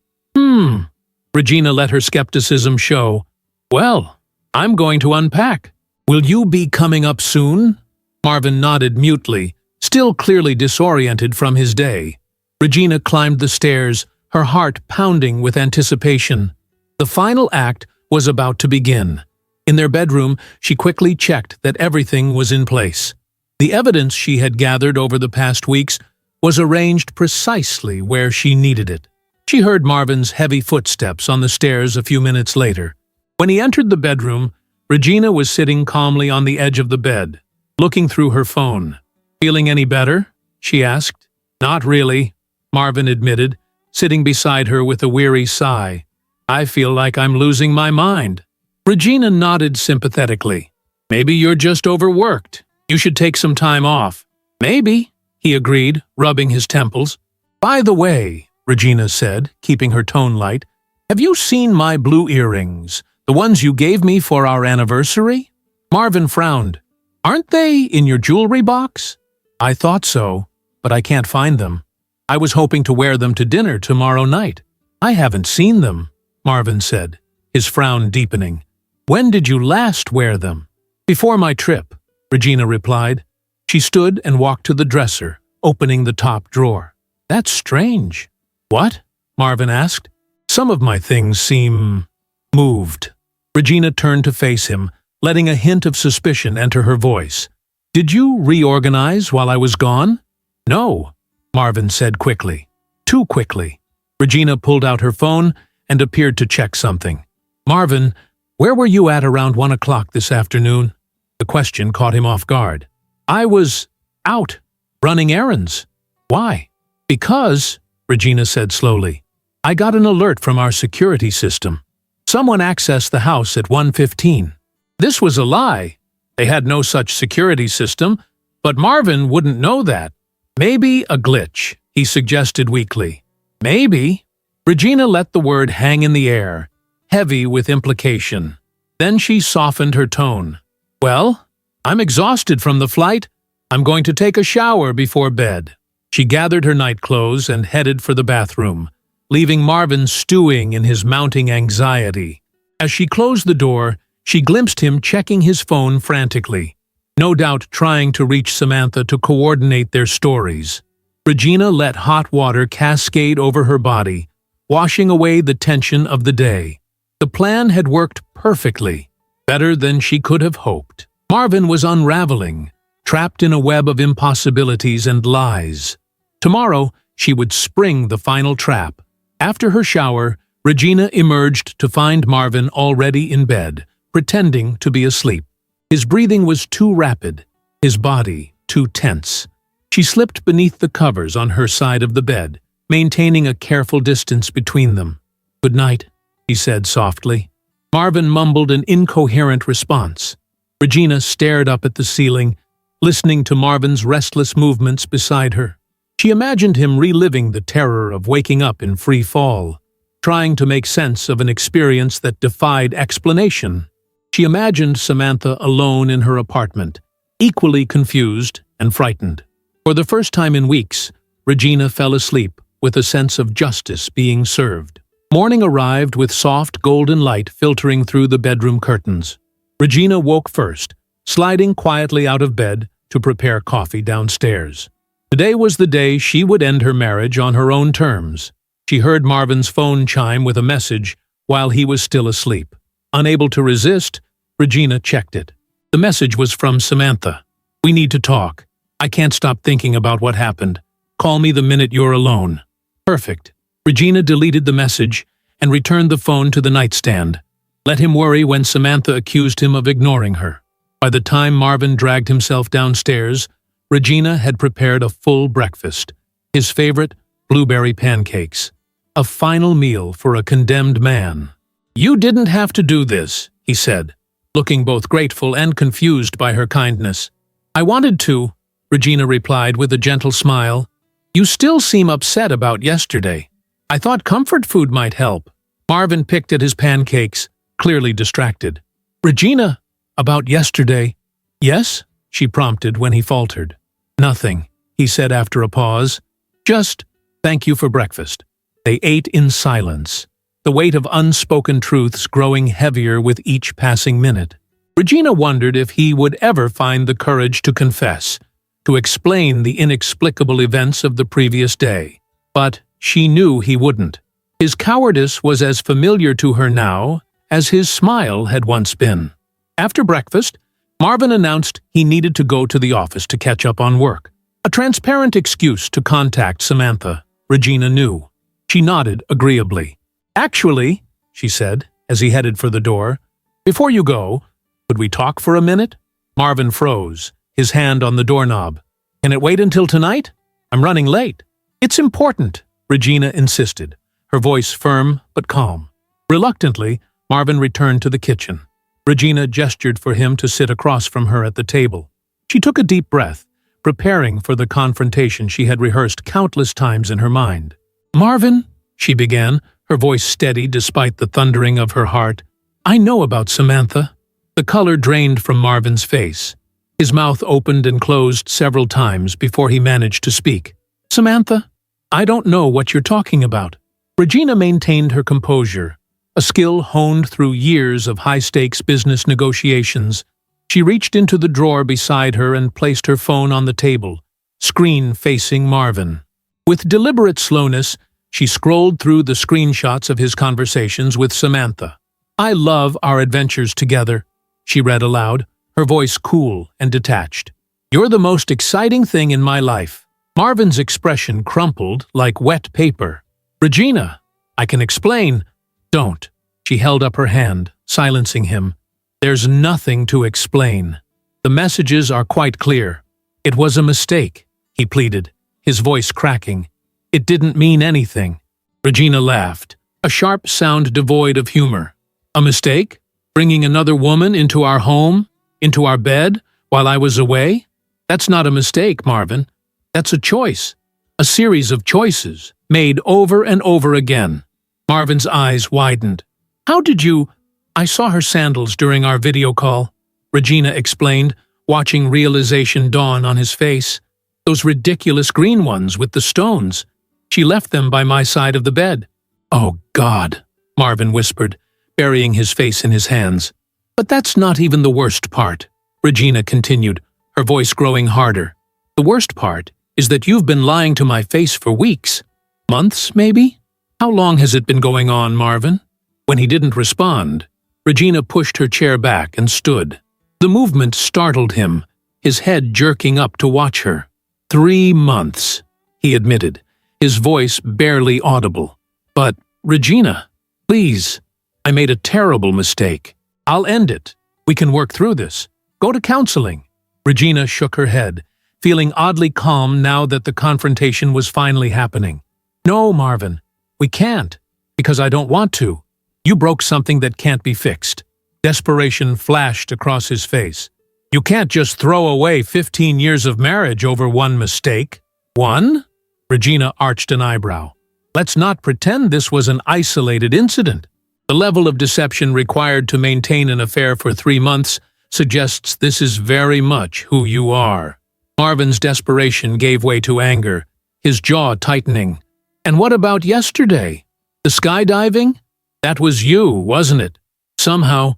Regina let her skepticism show. "Well, I'm going to unpack. Will you be coming up soon?" Marvin nodded mutely, still clearly disoriented from his day. Regina climbed the stairs, her heart pounding with anticipation. The final act was about to begin. In their bedroom, she quickly checked that everything was in place. The evidence she had gathered over the past weeks was arranged precisely where she needed it. She heard Marvin's heavy footsteps on the stairs a few minutes later. When he entered the bedroom, Regina was sitting calmly on the edge of the bed, looking through her phone. "Feeling any better?" she asked. "Not really," Marvin admitted, sitting beside her with a weary sigh. "I feel like I'm losing my mind." Regina nodded sympathetically. "Maybe you're just overworked. You should take some time off." "Maybe," he agreed, rubbing his temples. "By the way," Regina said, keeping her tone light, "have you seen my blue earrings, the ones you gave me for our anniversary?" Marvin frowned. "Aren't they in your jewelry box?" "I thought so, but I can't find them. I was hoping to wear them to dinner tomorrow night." "I haven't seen them," Marvin said, his frown deepening. "When did you last wear them?" "Before my trip," Regina replied. She stood and walked to the dresser, opening the top drawer. "That's strange." "What?" Marvin asked. "Some of my things seem moved." Regina turned to face him, letting a hint of suspicion enter her voice. "Did you reorganize while I was gone?" "No," Marvin said quickly. Too quickly. Regina pulled out her phone and appeared to check something. "Marvin, where were you at around 1 o'clock this afternoon?" The question caught him off guard. "I was out, running errands." "Why?" "Because," Regina said slowly, "I got an alert from our security system. Someone accessed the house at 1:15. This was a lie. They had no such security system, but Marvin wouldn't know that. "Maybe a glitch," he suggested weakly. "Maybe." Regina let the word hang in the air, heavy with implication. Then she softened her tone. "Well, I'm exhausted from the flight. I'm going to take a shower before bed." She gathered her nightclothes and headed for the bathroom, leaving Marvin stewing in his mounting anxiety. As she closed the door, she glimpsed him checking his phone frantically, no doubt trying to reach Samantha to coordinate their stories. Regina let hot water cascade over her body, washing away the tension of the day. The plan had worked perfectly, better than she could have hoped. Marvin was unraveling, trapped in a web of impossibilities and lies. Tomorrow, she would spring the final trap. After her shower, Regina emerged to find Marvin already in bed, pretending to be asleep. His breathing was too rapid, his body too tense. She slipped beneath the covers on her side of the bed, maintaining a careful distance between them. "Good night," he said softly. Marvin mumbled an incoherent response. Regina stared up at the ceiling, listening to Marvin's restless movements beside her. She imagined him reliving the terror of waking up in free fall, trying to make sense of an experience that defied explanation. She imagined Samantha alone in her apartment, equally confused and frightened. For the first time in weeks, Regina fell asleep with a sense of justice being served. Morning arrived with soft golden light filtering through the bedroom curtains. Regina woke first, sliding quietly out of bed to prepare coffee downstairs. Today was the day she would end her marriage on her own terms. She heard Marvin's phone chime with a message while he was still asleep. Unable to resist, Regina checked it. The message was from Samantha. "We need to talk. I can't stop thinking about what happened. Call me the minute you're alone." Perfect. Regina deleted the message and returned the phone to the nightstand. Let him worry when Samantha accused him of ignoring her. By the time Marvin dragged himself downstairs, Regina had prepared a full breakfast, his favorite blueberry pancakes. A final meal for a condemned man. "You didn't have to do this," he said, looking both grateful and confused by her kindness. "I wanted to," Regina replied with a gentle smile. "You still seem upset about yesterday. I thought comfort food might help." Marvin picked at his pancakes, clearly distracted. "Regina, about yesterday." "Yes?" she prompted when he faltered. "Nothing," he said after a pause. "Just, thank you for breakfast." They ate in silence, the weight of unspoken truths growing heavier with each passing minute. Regina wondered if he would ever find the courage to confess, to explain the inexplicable events of the previous day. But she knew he wouldn't. His cowardice was as familiar to her now as his smile had once been. After breakfast, Marvin announced he needed to go to the office to catch up on work. A transparent excuse to contact Samantha, Regina knew. She nodded agreeably. "Actually," she said, as he headed for the door, "before you go, Could we talk for a minute? Marvin froze, his hand on the doorknob. Can it wait until tonight? I'm running late. It's important, Regina insisted, her voice firm but calm. Reluctantly, Marvin returned to the kitchen. Regina gestured for him to sit across from her at the table. She took a deep breath, preparing for the confrontation she had rehearsed countless times in her mind. Marvin, she began, her voice steady despite the thundering of her heart, I know about Samantha. The color drained from Marvin's face. His mouth opened and closed several times before he managed to speak. Samantha, I don't know what you're talking about. Regina maintained her composure, a skill honed through years of high-stakes business negotiations. She reached into the drawer beside her and placed her phone on the table, screen facing Marvin. With deliberate slowness, she scrolled through the screenshots of his conversations with Samantha. I love our adventures together, she read aloud, her voice cool and detached. You're the most exciting thing in my life. Marvin's expression crumpled like wet paper. Regina, I can explain. Don't. She held up her hand, silencing him. There's nothing to explain. The messages are quite clear. It was a mistake, he pleaded, his voice cracking. It didn't mean anything. Regina laughed, a sharp sound devoid of humor. A mistake? Bringing another woman into our home, into our bed, while I was away? That's not a mistake, Marvin. That's a choice. A series of choices, made over and over again. Marvin's eyes widened. How did you— I saw her sandals during our video call, Regina explained, watching realization dawn on his face. Those ridiculous green ones with the stones. She left them by my side of the bed. Oh, God, Marvin whispered, burying his face in his hands. But that's not even the worst part, Regina continued, her voice growing harder. The worst part is that you've been lying to my face for weeks. Months, maybe? How long has it been going on, Marvin? When he didn't respond, Regina pushed her chair back and stood. The movement startled him, his head jerking up to watch her. 3 months, he admitted, his voice barely audible. But, Regina, please, I made a terrible mistake. I'll end it. We can work through this. Go to counseling. Regina shook her head, feeling oddly calm now that the confrontation was finally happening. No, Marvin, we can't, because I don't want to. You broke something that can't be fixed. Desperation flashed across his face. You can't just throw away 15 years of marriage over one mistake. One? Regina arched an eyebrow. Let's not pretend this was an isolated incident. The level of deception required to maintain an affair for 3 months suggests this is very much who you are. Marvin's desperation gave way to anger, his jaw tightening. And what about yesterday? The skydiving? That was you, wasn't it? Somehow,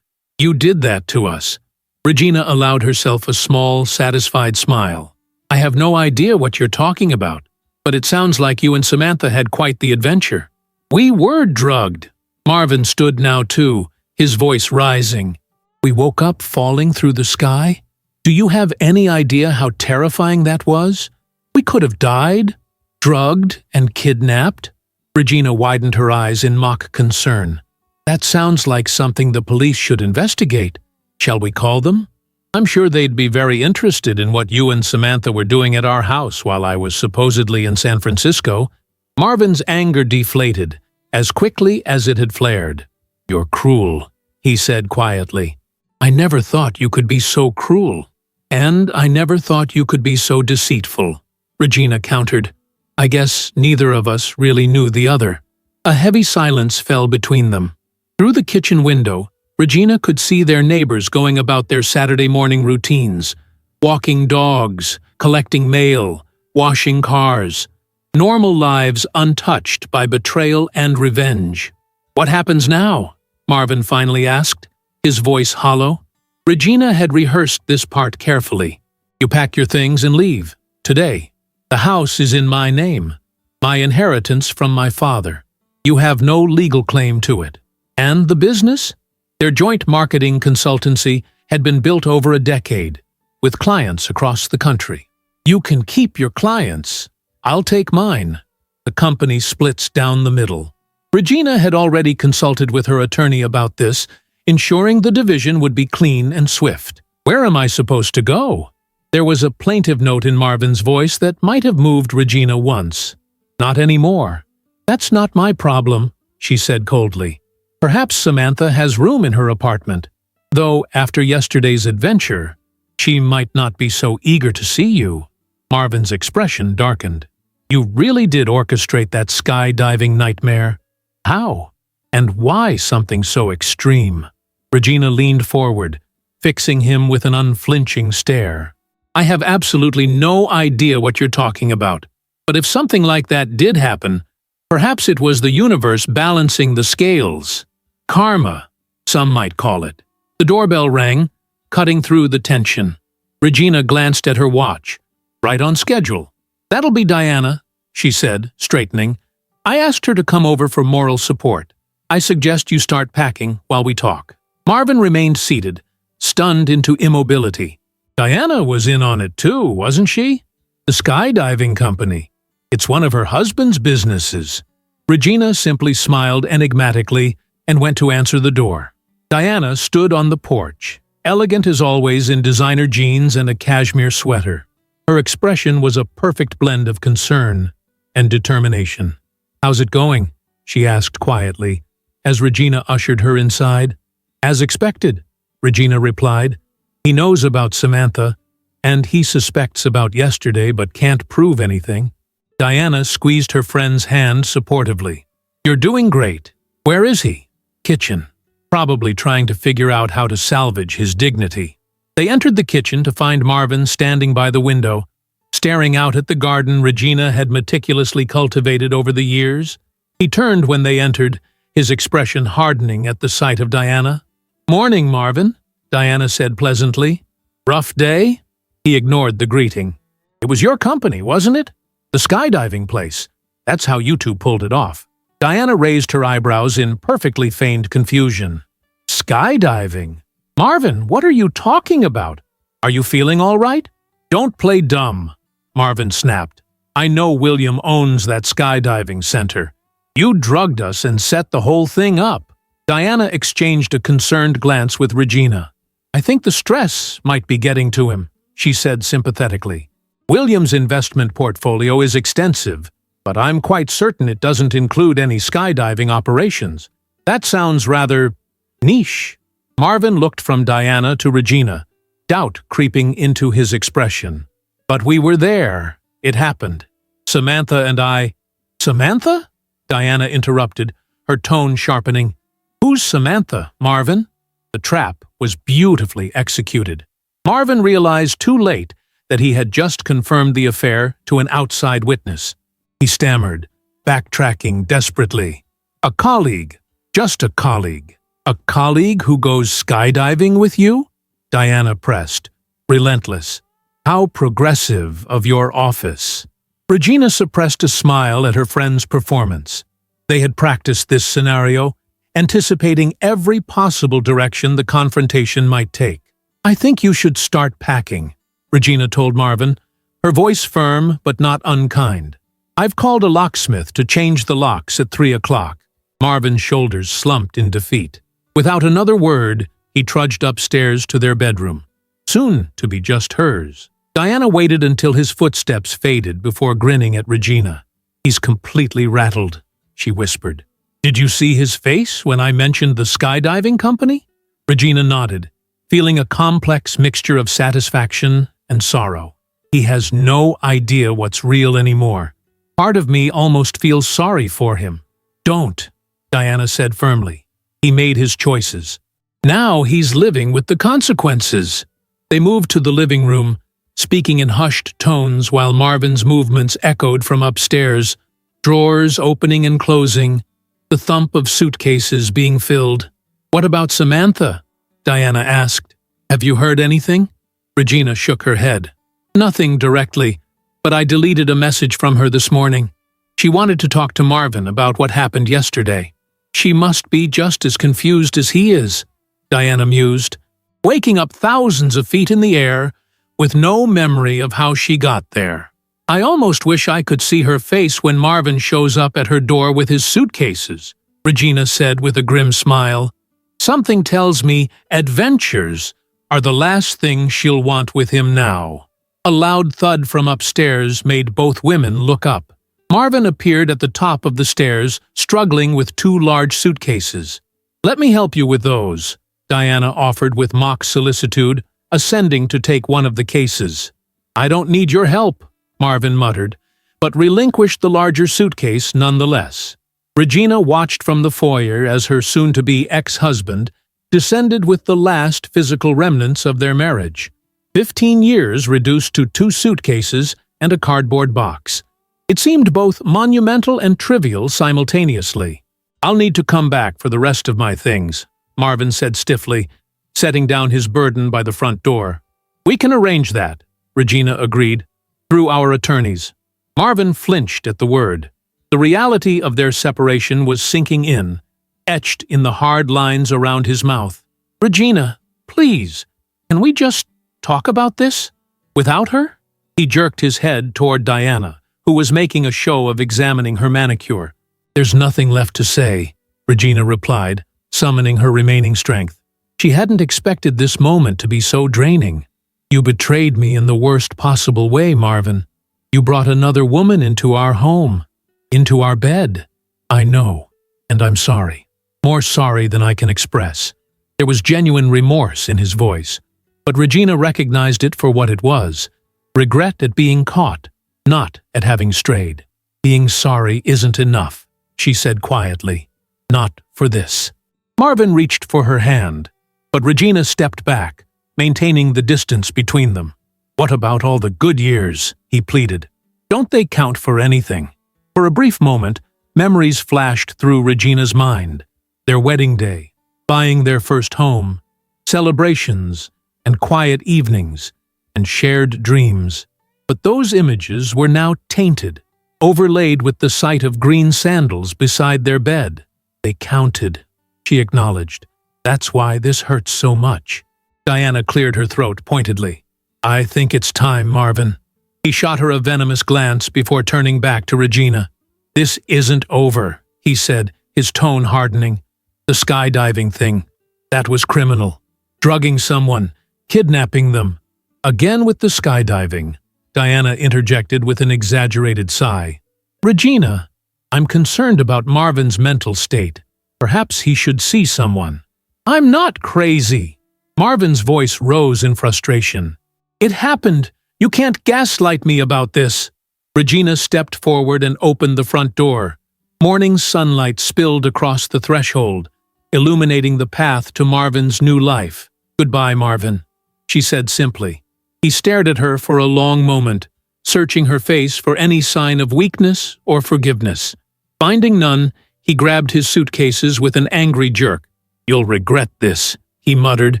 you did that to us. Regina allowed herself a small, satisfied smile. I have no idea what you're talking about, but it sounds like you and Samantha had quite the adventure. We were drugged. Marvin stood now too, his voice rising. We woke up falling through the sky? Do you have any idea how terrifying that was? We could have died, drugged, and kidnapped. Regina widened her eyes in mock concern. That sounds like something the police should investigate. Shall we call them? I'm sure they'd be very interested in what you and Samantha were doing at our house while I was supposedly in San Francisco. Marvin's anger deflated, as quickly as it had flared. You're cruel, he said quietly. I never thought you could be so cruel. And I never thought you could be so deceitful, Regina countered. I guess neither of us really knew the other. A heavy silence fell between them. Through the kitchen window, Regina could see their neighbors going about their Saturday morning routines, walking dogs, collecting mail, washing cars. Normal lives untouched by betrayal and revenge. What happens now? Marvin finally asked, his voice hollow. Regina had rehearsed this part carefully. You pack your things and leave. Today. The house is in my name. My inheritance from my father. You have no legal claim to it. And the business? Their joint marketing consultancy had been built over a decade, with clients across the country. You can keep your clients. I'll take mine. The company splits down the middle. Regina had already consulted with her attorney about this, ensuring the division would be clean and swift. "Where am I supposed to go?" There was a plaintive note in Marvin's voice that might have moved Regina once. "Not anymore." "That's not my problem," she said coldly. "Perhaps Samantha has room in her apartment, though after yesterday's adventure, she might not be so eager to see you." Marvin's expression darkened. "You really did orchestrate that skydiving nightmare. How? And why something so extreme?" Regina leaned forward, fixing him with an unflinching stare. "I have absolutely no idea what you're talking about. But if something like that did happen, perhaps it was the universe balancing the scales. Karma, some might call it." The doorbell rang, cutting through the tension. Regina glanced at her watch. "Right on schedule." "That'll be Diana," she said, straightening. "I asked her to come over for moral support. I suggest you start packing while we talk." Marvin remained seated, stunned into immobility. Diana was in on it too, wasn't she? The skydiving company. It's one of her husband's businesses. Regina simply smiled enigmatically and went to answer the door. Diana stood on the porch, elegant as always in designer jeans and a cashmere sweater. Her expression was a perfect blend of concern and determination. "How's it going?" she asked quietly, as Regina ushered her inside. "As expected," Regina replied. "He knows about Samantha, and he suspects about yesterday but can't prove anything." Diana squeezed her friend's hand supportively. "You're doing great. Where is he?" "Kitchen. Probably trying to figure out how to salvage his dignity." They entered the kitchen to find Marvin standing by the window, staring out at the garden Regina had meticulously cultivated over the years. He turned when they entered, his expression hardening at the sight of Diana. "Morning, Marvin," Diana said pleasantly. "Rough day?" He ignored the greeting. "It was your company, wasn't it? The skydiving place. That's how you two pulled it off." Diana raised her eyebrows in perfectly feigned confusion. "Skydiving? Marvin, what are you talking about? Are you feeling all right?" "Don't play dumb," Marvin snapped. "I know William owns that skydiving center. You drugged us and set the whole thing up." Diana exchanged a concerned glance with Regina. "I think the stress might be getting to him," she said sympathetically. "William's investment portfolio is extensive, but I'm quite certain it doesn't include any skydiving operations. That sounds rather niche." Marvin looked from Diana to Regina, doubt creeping into his expression. "But we were there. It happened. Samantha and I—" "Samantha?" Diana interrupted, her tone sharpening. "Who's Samantha, Marvin?" The trap was beautifully executed. Marvin realized too late that he had just confirmed the affair to an outside witness. He stammered, backtracking desperately. "A colleague. Just a colleague." "A colleague who goes skydiving with you?" Diana pressed, relentless. "How progressive of your office." Regina suppressed a smile at her friend's performance. They had practiced this scenario, anticipating every possible direction the confrontation might take. "I think you should start packing," Regina told Marvin, her voice firm but not unkind. "I've called a locksmith to change the locks at 3 o'clock. Marvin's shoulders slumped in defeat. Without another word, he trudged upstairs to their bedroom, soon to be just hers. Diana waited until his footsteps faded before grinning at Regina. "He's completely rattled," she whispered. "Did you see his face when I mentioned the skydiving company?" Regina nodded, feeling a complex mixture of satisfaction and sorrow. "He has no idea what's real anymore. Part of me almost feels sorry for him." "Don't," Diana said firmly. "He made his choices. Now he's living with the consequences." They moved to the living room, speaking in hushed tones while Marvin's movements echoed from upstairs, drawers opening and closing, the thump of suitcases being filled. "What about Samantha?" Diana asked. "Have you heard anything?" Regina shook her head. "Nothing directly, but I deleted a message from her this morning. She wanted to talk to Marvin about what happened yesterday." "She must be just as confused as he is," Diana mused, "waking up thousands of feet in the air with no memory of how she got there. I almost wish I could see her face when Marvin shows up at her door with his suitcases," Regina said with a grim smile. Something tells me adventures are the last thing she'll want with him now. A loud thud from upstairs made both women look up. Marvin appeared at the top of the stairs, struggling with two large suitcases. "Let me help you with those," Diana offered with mock solicitude, ascending to take one of the cases. "I don't need your help," Marvin muttered, but relinquished the larger suitcase nonetheless. Regina watched from the foyer as her soon-to-be ex-husband descended with the last physical remnants of their marriage. 15 years reduced to 2 suitcases and a cardboard box. It seemed both monumental and trivial simultaneously. "I'll need to come back for the rest of my things," Marvin said stiffly, setting down his burden by the front door. "We can arrange that," Regina agreed, "through our attorneys." Marvin flinched at the word. The reality of their separation was sinking in, etched in the hard lines around his mouth. "Regina, please, can we just talk about this? Without her?" He jerked his head toward Diana, who was making a show of examining her manicure. "There's nothing left to say," Regina replied, summoning her remaining strength. She hadn't expected this moment to be so draining. "You betrayed me in the worst possible way, Marvin. You brought another woman into our home, into our bed. I know, and I'm sorry. More sorry than I can express." There was genuine remorse in his voice, but Regina recognized it for what it was: regret at being caught, not at having strayed. "Being sorry isn't enough," she said quietly. "Not for this." Marvin reached for her hand, but Regina stepped back, maintaining the distance between them. "What about all the good years?" he pleaded. "Don't they count for anything?" For a brief moment, memories flashed through Regina's mind. Their wedding day, buying their first home, celebrations, and quiet evenings, and shared dreams. But those images were now tainted, overlaid with the sight of green sandals beside their bed. "They counted," she acknowledged. "That's why this hurts so much." Diana cleared her throat pointedly. "I think it's time, Marvin." He shot her a venomous glance before turning back to Regina. "This isn't over," he said, his tone hardening. "The skydiving thing, that was criminal. Drugging someone, kidnapping them. Again with the skydiving," Diana interjected with an exaggerated sigh. "Regina, I'm concerned about Marvin's mental state. Perhaps he should see someone." "I'm not crazy." Marvin's voice rose in frustration. "It happened. You can't gaslight me about this." Regina stepped forward and opened the front door. Morning sunlight spilled across the threshold, illuminating the path to Marvin's new life. "Goodbye, Marvin," she said simply. He stared at her for a long moment, searching her face for any sign of weakness or forgiveness. Finding none, he grabbed his suitcases with an angry jerk. "You'll regret this," he muttered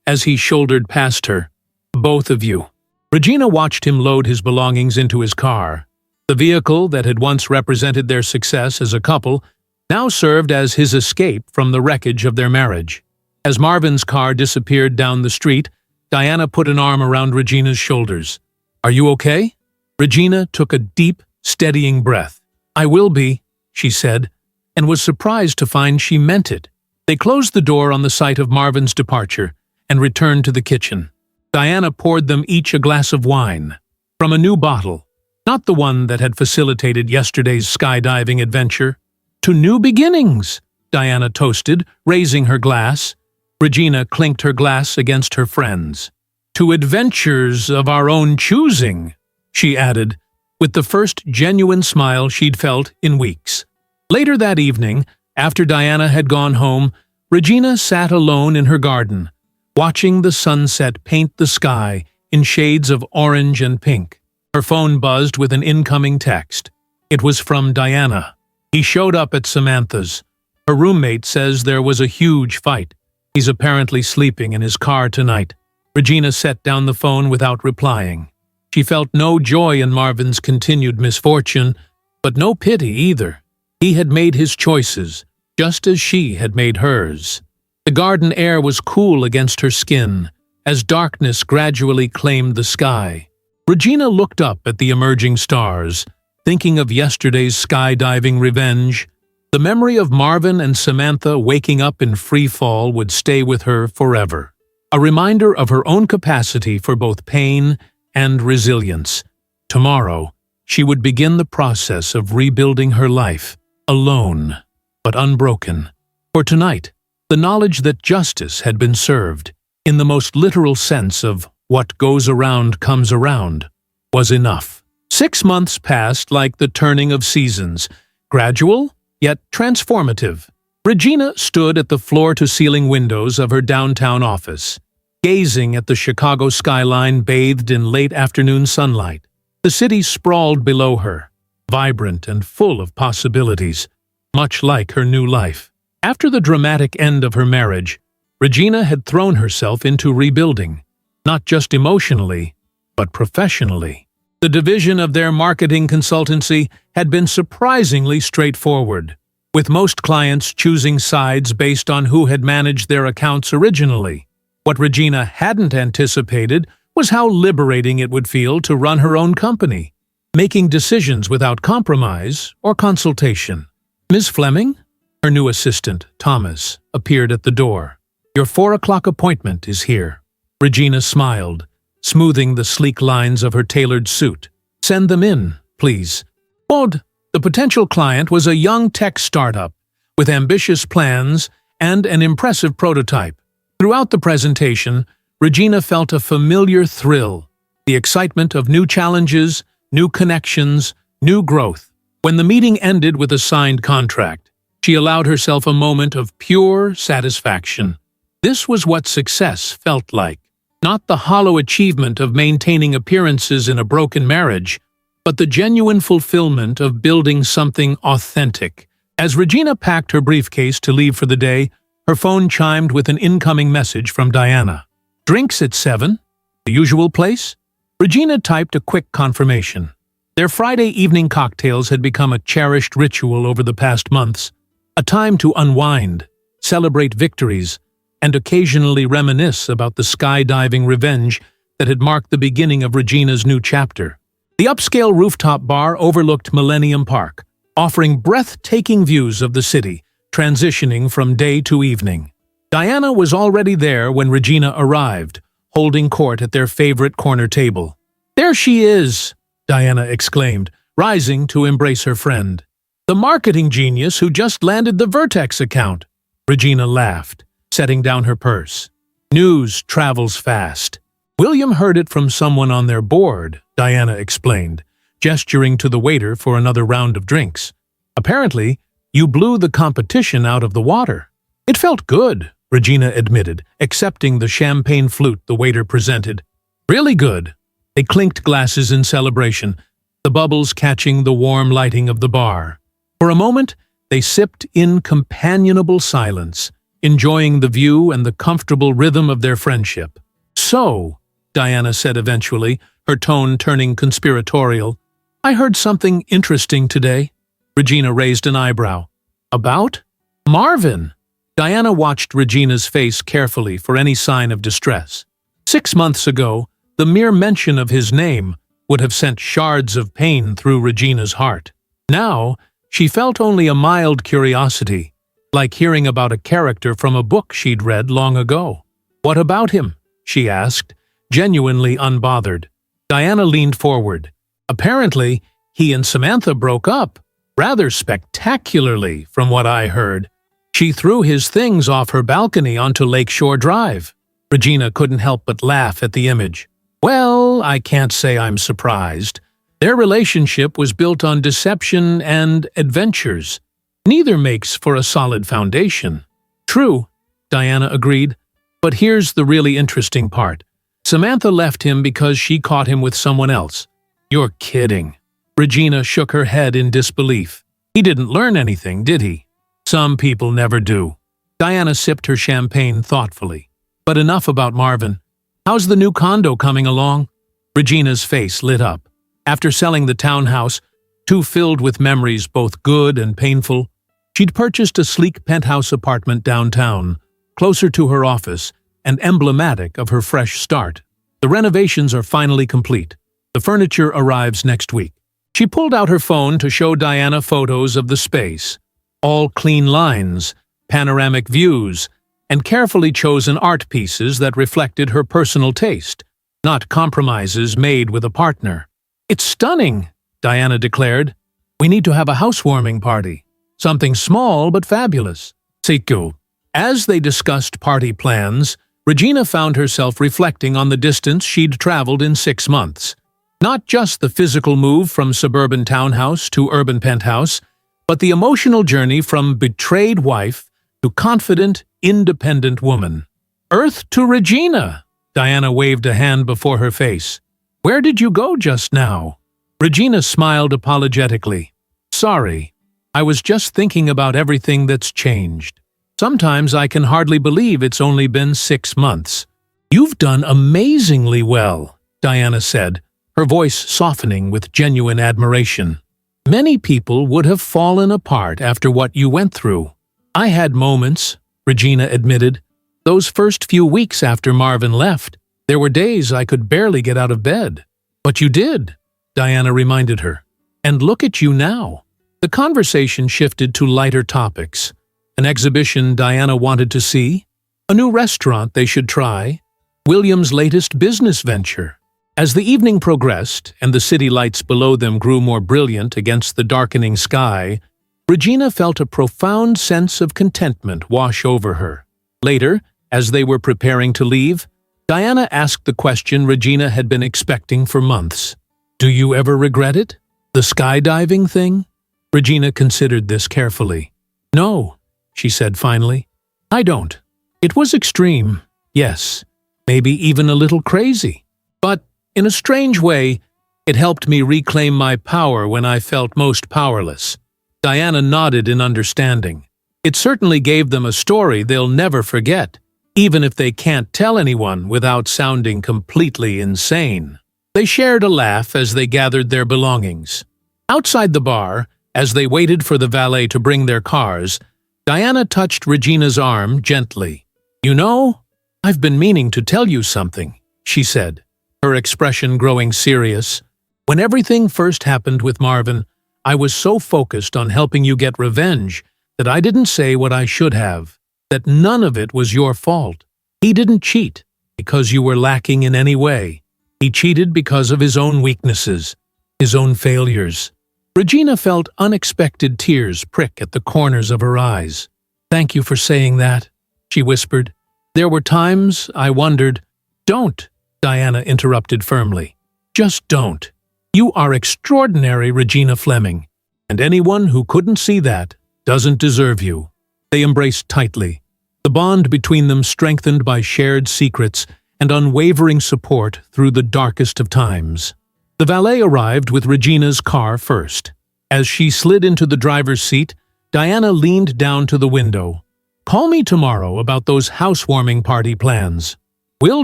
as he shouldered past her. "Both of you." Regina watched him load his belongings into his car. The vehicle that had once represented their success as a couple now served as his escape from the wreckage of their marriage. As Marvin's car disappeared down the street, Diana put an arm around Regina's shoulders. "Are you okay?" Regina took a deep, steadying breath. "I will be," she said, and was surprised to find she meant it. They closed the door on the sight of Marvin's departure and returned to the kitchen. Diana poured them each a glass of wine, from a new bottle, not the one that had facilitated yesterday's skydiving adventure. "To new beginnings," Diana toasted, raising her glass. Regina clinked her glass against her friend's. "To adventures of our own choosing," she added, with the first genuine smile she'd felt in weeks. Later that evening, after Diana had gone home, Regina sat alone in her garden, watching the sunset paint the sky in shades of orange and pink. Her phone buzzed with an incoming text. It was from Diana. "He showed up at Samantha's. Her roommate says there was a huge fight. He's apparently sleeping in his car tonight." Regina set down the phone without replying. She felt no joy in Marvin's continued misfortune, but no pity either. He had made his choices, just as she had made hers. The garden air was cool against her skin, as darkness gradually claimed the sky. Regina looked up at the emerging stars, thinking of yesterday's skydiving revenge. The memory of Marvin and Samantha waking up in free fall would stay with her forever. A reminder of her own capacity for both pain and resilience. Tomorrow, she would begin the process of rebuilding her life, alone, but unbroken. For tonight, the knowledge that justice had been served, in the most literal sense of what goes around comes around, was enough. 6 months passed like the turning of seasons, gradual, yet transformative. Regina stood at the floor-to-ceiling windows of her downtown office, gazing at the Chicago skyline bathed in late afternoon sunlight. The city sprawled below her, vibrant and full of possibilities, much like her new life. After the dramatic end of her marriage, Regina had thrown herself into rebuilding, not just emotionally, but professionally. The division of their marketing consultancy had been surprisingly straightforward, with most clients choosing sides based on who had managed their accounts originally. What Regina hadn't anticipated was how liberating it would feel to run her own company, making decisions without compromise or consultation. Ms. Fleming, her new assistant, Thomas, appeared at the door. "Your 4 o'clock appointment is here." Regina smiled, smoothing the sleek lines of her tailored suit. "Send them in, please." Maud, the potential client, was a young tech startup with ambitious plans and an impressive prototype. Throughout the presentation, Regina felt a familiar thrill, the excitement of new challenges, new connections, new growth. When the meeting ended with a signed contract, she allowed herself a moment of pure satisfaction. This was what success felt like. Not the hollow achievement of maintaining appearances in a broken marriage, but the genuine fulfillment of building something authentic. As Regina packed her briefcase to leave for the day, her phone chimed with an incoming message from Diana. "Drinks at 7? The usual place?" Regina typed a quick confirmation. Their Friday evening cocktails had become a cherished ritual over the past months, a time to unwind, celebrate victories, and occasionally reminisce about the skydiving revenge that had marked the beginning of Regina's new chapter. The upscale rooftop bar overlooked Millennium Park, offering breathtaking views of the city, transitioning from day to evening. Diana was already there when Regina arrived, holding court at their favorite corner table. "There she is!" Diana exclaimed, rising to embrace her friend. "The marketing genius who just landed the Vertex account." Regina laughed, setting down her purse. "News travels fast." "William heard it from someone on their board," Diana explained, gesturing to the waiter for another round of drinks. "Apparently, you blew the competition out of the water." "It felt good," Regina admitted, accepting the champagne flute the waiter presented. "Really good." They clinked glasses in celebration, the bubbles catching the warm lighting of the bar. For a moment, they sipped in companionable silence, enjoying the view and the comfortable rhythm of their friendship. "So," Diana said eventually, her tone turning conspiratorial, "I heard something interesting today." Regina raised an eyebrow. "About?" "Marvin." Diana watched Regina's face carefully for any sign of distress. 6 months ago, the mere mention of his name would have sent shards of pain through Regina's heart. Now, she felt only a mild curiosity, like hearing about a character from a book she'd read long ago. "What about him?" she asked, genuinely unbothered. Diana leaned forward. "Apparently, he and Samantha broke up, rather spectacularly, from what I heard. She threw his things off her balcony onto Lakeshore Drive." Regina couldn't help but laugh at the image. "Well, I can't say I'm surprised. Their relationship was built on deception and adventures. Neither makes for a solid foundation." "True," Diana agreed. "But here's the really interesting part. Samantha left him because she caught him with someone else." "You're kidding." Regina shook her head in disbelief. "He didn't learn anything, did he?" "Some people never do." Diana sipped her champagne thoughtfully. "But enough about Marvin. How's the new condo coming along?" Regina's face lit up. After selling the townhouse, too filled with memories both good and painful, she'd purchased a sleek penthouse apartment downtown, closer to her office and emblematic of her fresh start. The renovations are finally complete. The furniture arrives next week. She pulled out her phone to show Diana photos of the space. All clean lines, panoramic views, and carefully chosen art pieces that reflected her personal taste, not compromises made with a partner. "It's stunning," Diana declared. "We need to have a housewarming party. Something small but fabulous." Siku. As they discussed party plans, Regina found herself reflecting on the distance she'd traveled in 6 months. Not just the physical move from suburban townhouse to urban penthouse, but the emotional journey from betrayed wife to confident, independent woman. "Earth to Regina!" Diana waved a hand before her face. "Where did you go just now?" Regina smiled apologetically. "Sorry, I was just thinking about everything that's changed. Sometimes I can hardly believe it's only been 6 months." "You've done amazingly well," Diana said, her voice softening with genuine admiration. "Many people would have fallen apart after what you went through." "I had moments," Regina admitted. "Those first few weeks after Marvin left, there were days I could barely get out of bed." "But you did," Diana reminded her. "And look at you now." The conversation shifted to lighter topics. An exhibition Diana wanted to see, a new restaurant they should try, William's latest business venture. As the evening progressed and the city lights below them grew more brilliant against the darkening sky, Regina felt a profound sense of contentment wash over her. Later, as they were preparing to leave, Diana asked the question Regina had been expecting for months. "Do you ever regret it? The skydiving thing?" Regina considered this carefully. "No," she said finally. "I don't. It was extreme, yes, maybe even a little crazy. But, in a strange way, it helped me reclaim my power when I felt most powerless." Diana nodded in understanding. "It certainly gave them a story they'll never forget, even if they can't tell anyone without sounding completely insane." They shared a laugh as they gathered their belongings. Outside the bar, as they waited for the valet to bring their cars, Diana touched Regina's arm gently. "You know, I've been meaning to tell you something," she said, her expression growing serious. "When everything first happened with Marvin, I was so focused on helping you get revenge that I didn't say what I should have, that none of it was your fault. He didn't cheat because you were lacking in any way. He cheated because of his own weaknesses, his own failures." Regina felt unexpected tears prick at the corners of her eyes. "Thank you for saying that," she whispered. "There were times I wondered—" "Don't," Diana interrupted firmly. "Just don't. You are extraordinary, Regina Fleming, and anyone who couldn't see that doesn't deserve you." They embraced tightly, the bond between them strengthened by shared secrets and unwavering support through the darkest of times. The valet arrived with Regina's car first. As she slid into the driver's seat, Diana leaned down to the window. "Call me tomorrow about those housewarming party plans." "Will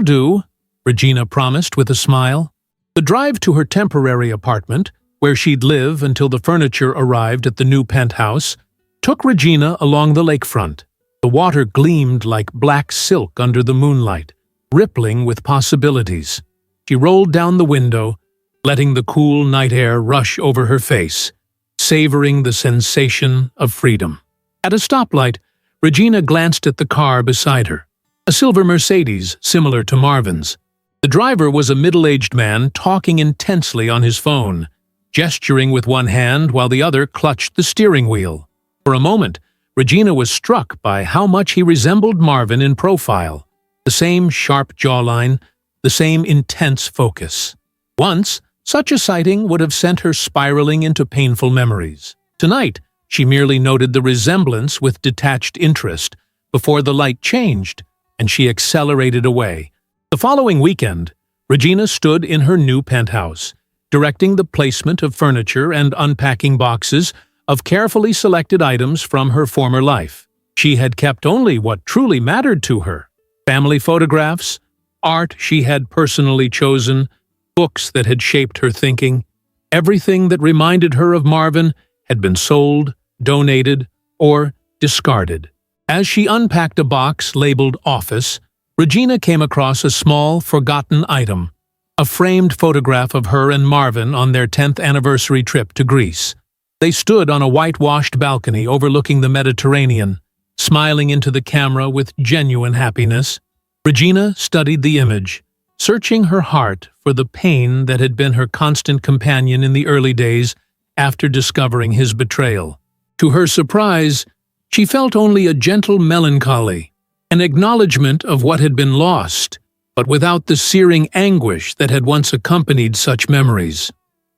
do," Regina promised with a smile. The drive to her temporary apartment, where she'd live until the furniture arrived at the new penthouse, took Regina along the lakefront. The water gleamed like black silk under the moonlight, rippling with possibilities. She rolled down the window, letting the cool night air rush over her face, savoring the sensation of freedom. At a stoplight, Regina glanced at the car beside her, a silver Mercedes similar to Marvin's. The driver was a middle-aged man talking intensely on his phone, gesturing with one hand while the other clutched the steering wheel. For a moment, Regina was struck by how much he resembled Marvin in profile, the same sharp jawline, the same intense focus. Once, such a sighting would have sent her spiraling into painful memories. Tonight, she merely noted the resemblance with detached interest before the light changed, and she accelerated away. The following weekend, Regina stood in her new penthouse, directing the placement of furniture and unpacking boxes of carefully selected items from her former life. She had kept only what truly mattered to her: family photographs, art she had personally chosen, books that had shaped her thinking. Everything that reminded her of Marvin had been sold, donated, or discarded. As she unpacked a box labeled "Office," Regina came across a small, forgotten item, a framed photograph of her and Marvin on their 10th anniversary trip to Greece. They stood on a whitewashed balcony overlooking the Mediterranean, smiling into the camera with genuine happiness. Regina studied the image, searching her heart for the pain that had been her constant companion in the early days after discovering his betrayal. To her surprise, she felt only a gentle melancholy, an acknowledgement of what had been lost, but without the searing anguish that had once accompanied such memories.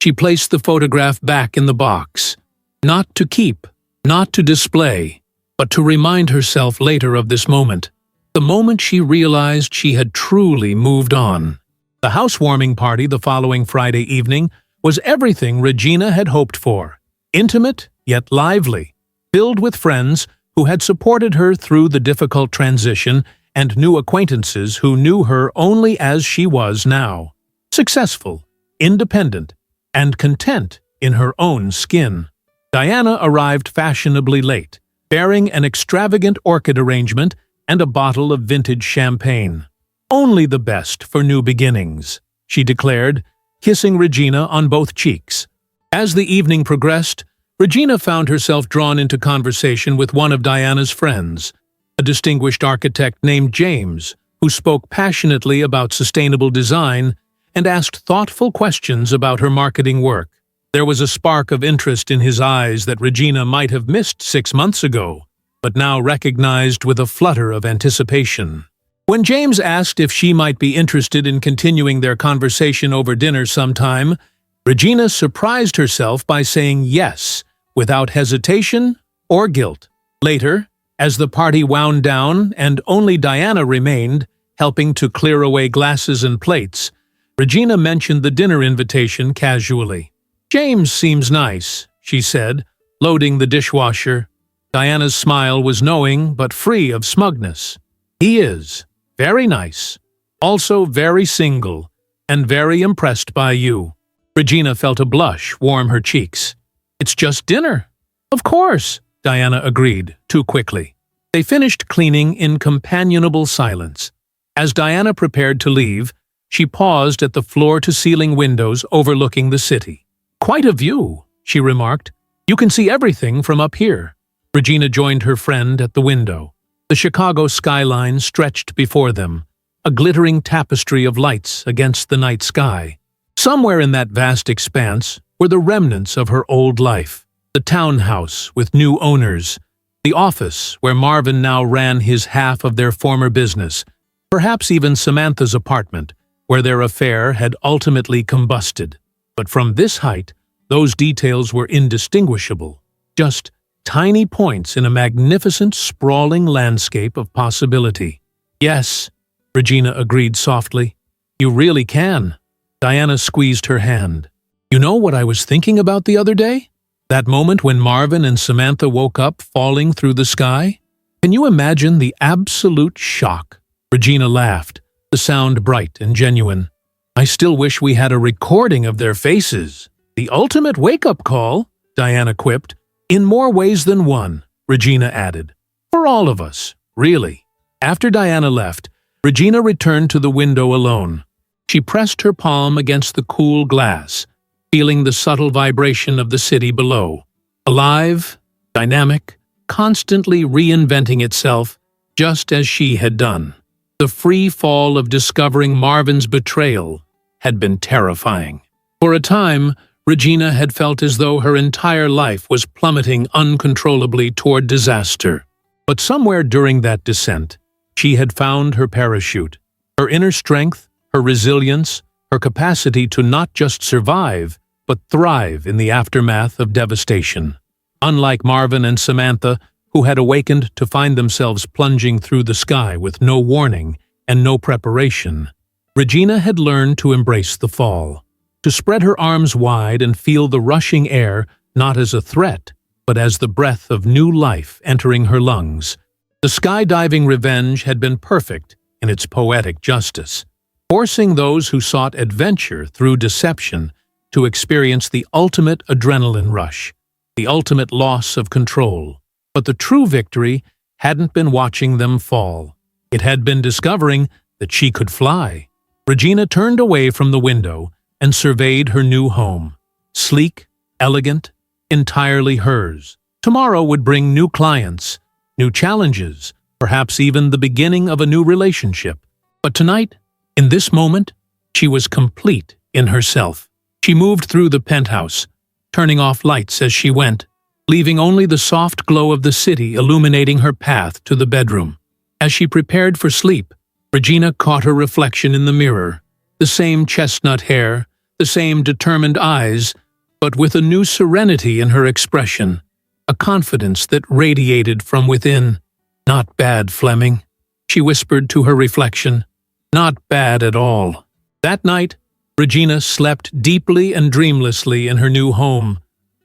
She placed the photograph back in the box, not to keep, not to display, but to remind herself later of this moment, the moment she realized she had truly moved on. The housewarming party the following Friday evening was everything Regina had hoped for, intimate yet lively, filled with friends who had supported her through the difficult transition and new acquaintances who knew her only as she was now, successful, independent, and content in her own skin. Diana arrived fashionably late, bearing an extravagant orchid arrangement and a bottle of vintage champagne. "Only the best for new beginnings," she declared, kissing Regina on both cheeks. As the evening progressed, Regina found herself drawn into conversation with one of Diana's friends, a distinguished architect named James, who spoke passionately about sustainable design and asked thoughtful questions about her marketing work. There was a spark of interest in his eyes that Regina might have missed 6 months ago, but now recognized with a flutter of anticipation. When James asked if she might be interested in continuing their conversation over dinner sometime, Regina surprised herself by saying yes, without hesitation or guilt. Later, as the party wound down and only Diana remained, helping to clear away glasses and plates, Regina mentioned the dinner invitation casually. "James seems nice," she said, loading the dishwasher. Diana's smile was knowing but free of smugness. "He is. Very nice. Also very single, and very impressed by you." Regina felt a blush warm her cheeks. "It's just dinner." "Of course," Diana agreed, too quickly. They finished cleaning in companionable silence. As Diana prepared to leave, she paused at the floor-to-ceiling windows overlooking the city. "Quite a view," she remarked. "You can see everything from up here." Regina joined her friend at the window. The Chicago skyline stretched before them, a glittering tapestry of lights against the night sky. Somewhere in that vast expanse were the remnants of her old life. The townhouse with new owners, the office where Marvin now ran his half of their former business, perhaps even Samantha's apartment, where their affair had ultimately combusted. But from this height, those details were indistinguishable, just tiny points in a magnificent, sprawling landscape of possibility. "Yes," Regina agreed softly. "You really can." Diana squeezed her hand. "You know what I was thinking about the other day? That moment when Marvin and Samantha woke up falling through the sky? Can you imagine the absolute shock?" Regina laughed, the sound bright and genuine. "I still wish we had a recording of their faces." "The ultimate wake-up call," Diana quipped. "In more ways than one," Regina added. "For all of us, really." After Diana left, Regina returned to the window alone. She pressed her palm against the cool glass, feeling the subtle vibration of the city below. Alive, dynamic, constantly reinventing itself, just as she had done. The free fall of discovering Marvin's betrayal had been terrifying. For a time, Regina had felt as though her entire life was plummeting uncontrollably toward disaster. But somewhere during that descent, she had found her parachute, her inner strength, her resilience, her capacity to not just survive, but thrive in the aftermath of devastation. Unlike Marvin and Samantha, who had awakened to find themselves plunging through the sky with no warning and no preparation, Regina had learned to embrace the fall, to spread her arms wide and feel the rushing air not as a threat, but as the breath of new life entering her lungs. The skydiving revenge had been perfect in its poetic justice, forcing those who sought adventure through deception to experience the ultimate adrenaline rush, the ultimate loss of control. But the true victory hadn't been watching them fall. It had been discovering that she could fly. Regina turned away from the window and surveyed her new home. Sleek, elegant, entirely hers. Tomorrow would bring new clients, new challenges, perhaps even the beginning of a new relationship. But tonight, in this moment, she was complete in herself. She moved through the penthouse, turning off lights as she went, leaving only the soft glow of the city illuminating her path to the bedroom. As she prepared for sleep, Regina caught her reflection in the mirror. The same chestnut hair, the same determined eyes, but with a new serenity in her expression, a confidence that radiated from within. "Not bad, Fleming," she whispered to her reflection. "Not bad at all." That night, Regina slept deeply and dreamlessly in her new home,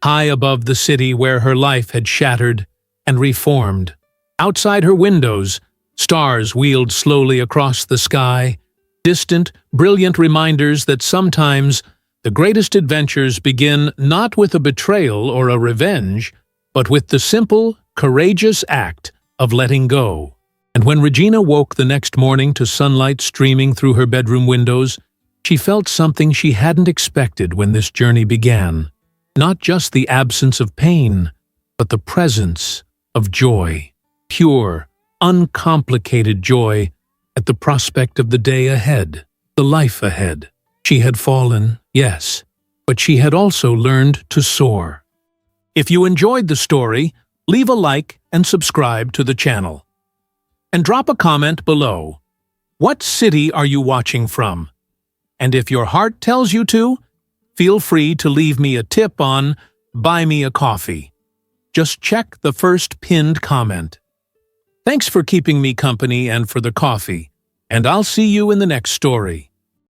high above the city where her life had shattered and reformed. Outside her windows, stars wheeled slowly across the sky, distant, brilliant reminders that sometimes the greatest adventures begin not with a betrayal or a revenge, but with the simple, courageous act of letting go. And when Regina woke the next morning to sunlight streaming through her bedroom windows, she felt something she hadn't expected when this journey began. Not just the absence of pain, but the presence of joy. Pure, uncomplicated joy at the prospect of the day ahead, the life ahead. She had fallen, yes, but she had also learned to soar. If you enjoyed the story, leave a like and subscribe to the channel. And drop a comment below. What city are you watching from? And if your heart tells you to, feel free to leave me a tip on Buy Me a Coffee. Just check the first pinned comment. Thanks for keeping me company and for the coffee, and I'll see you in the next story.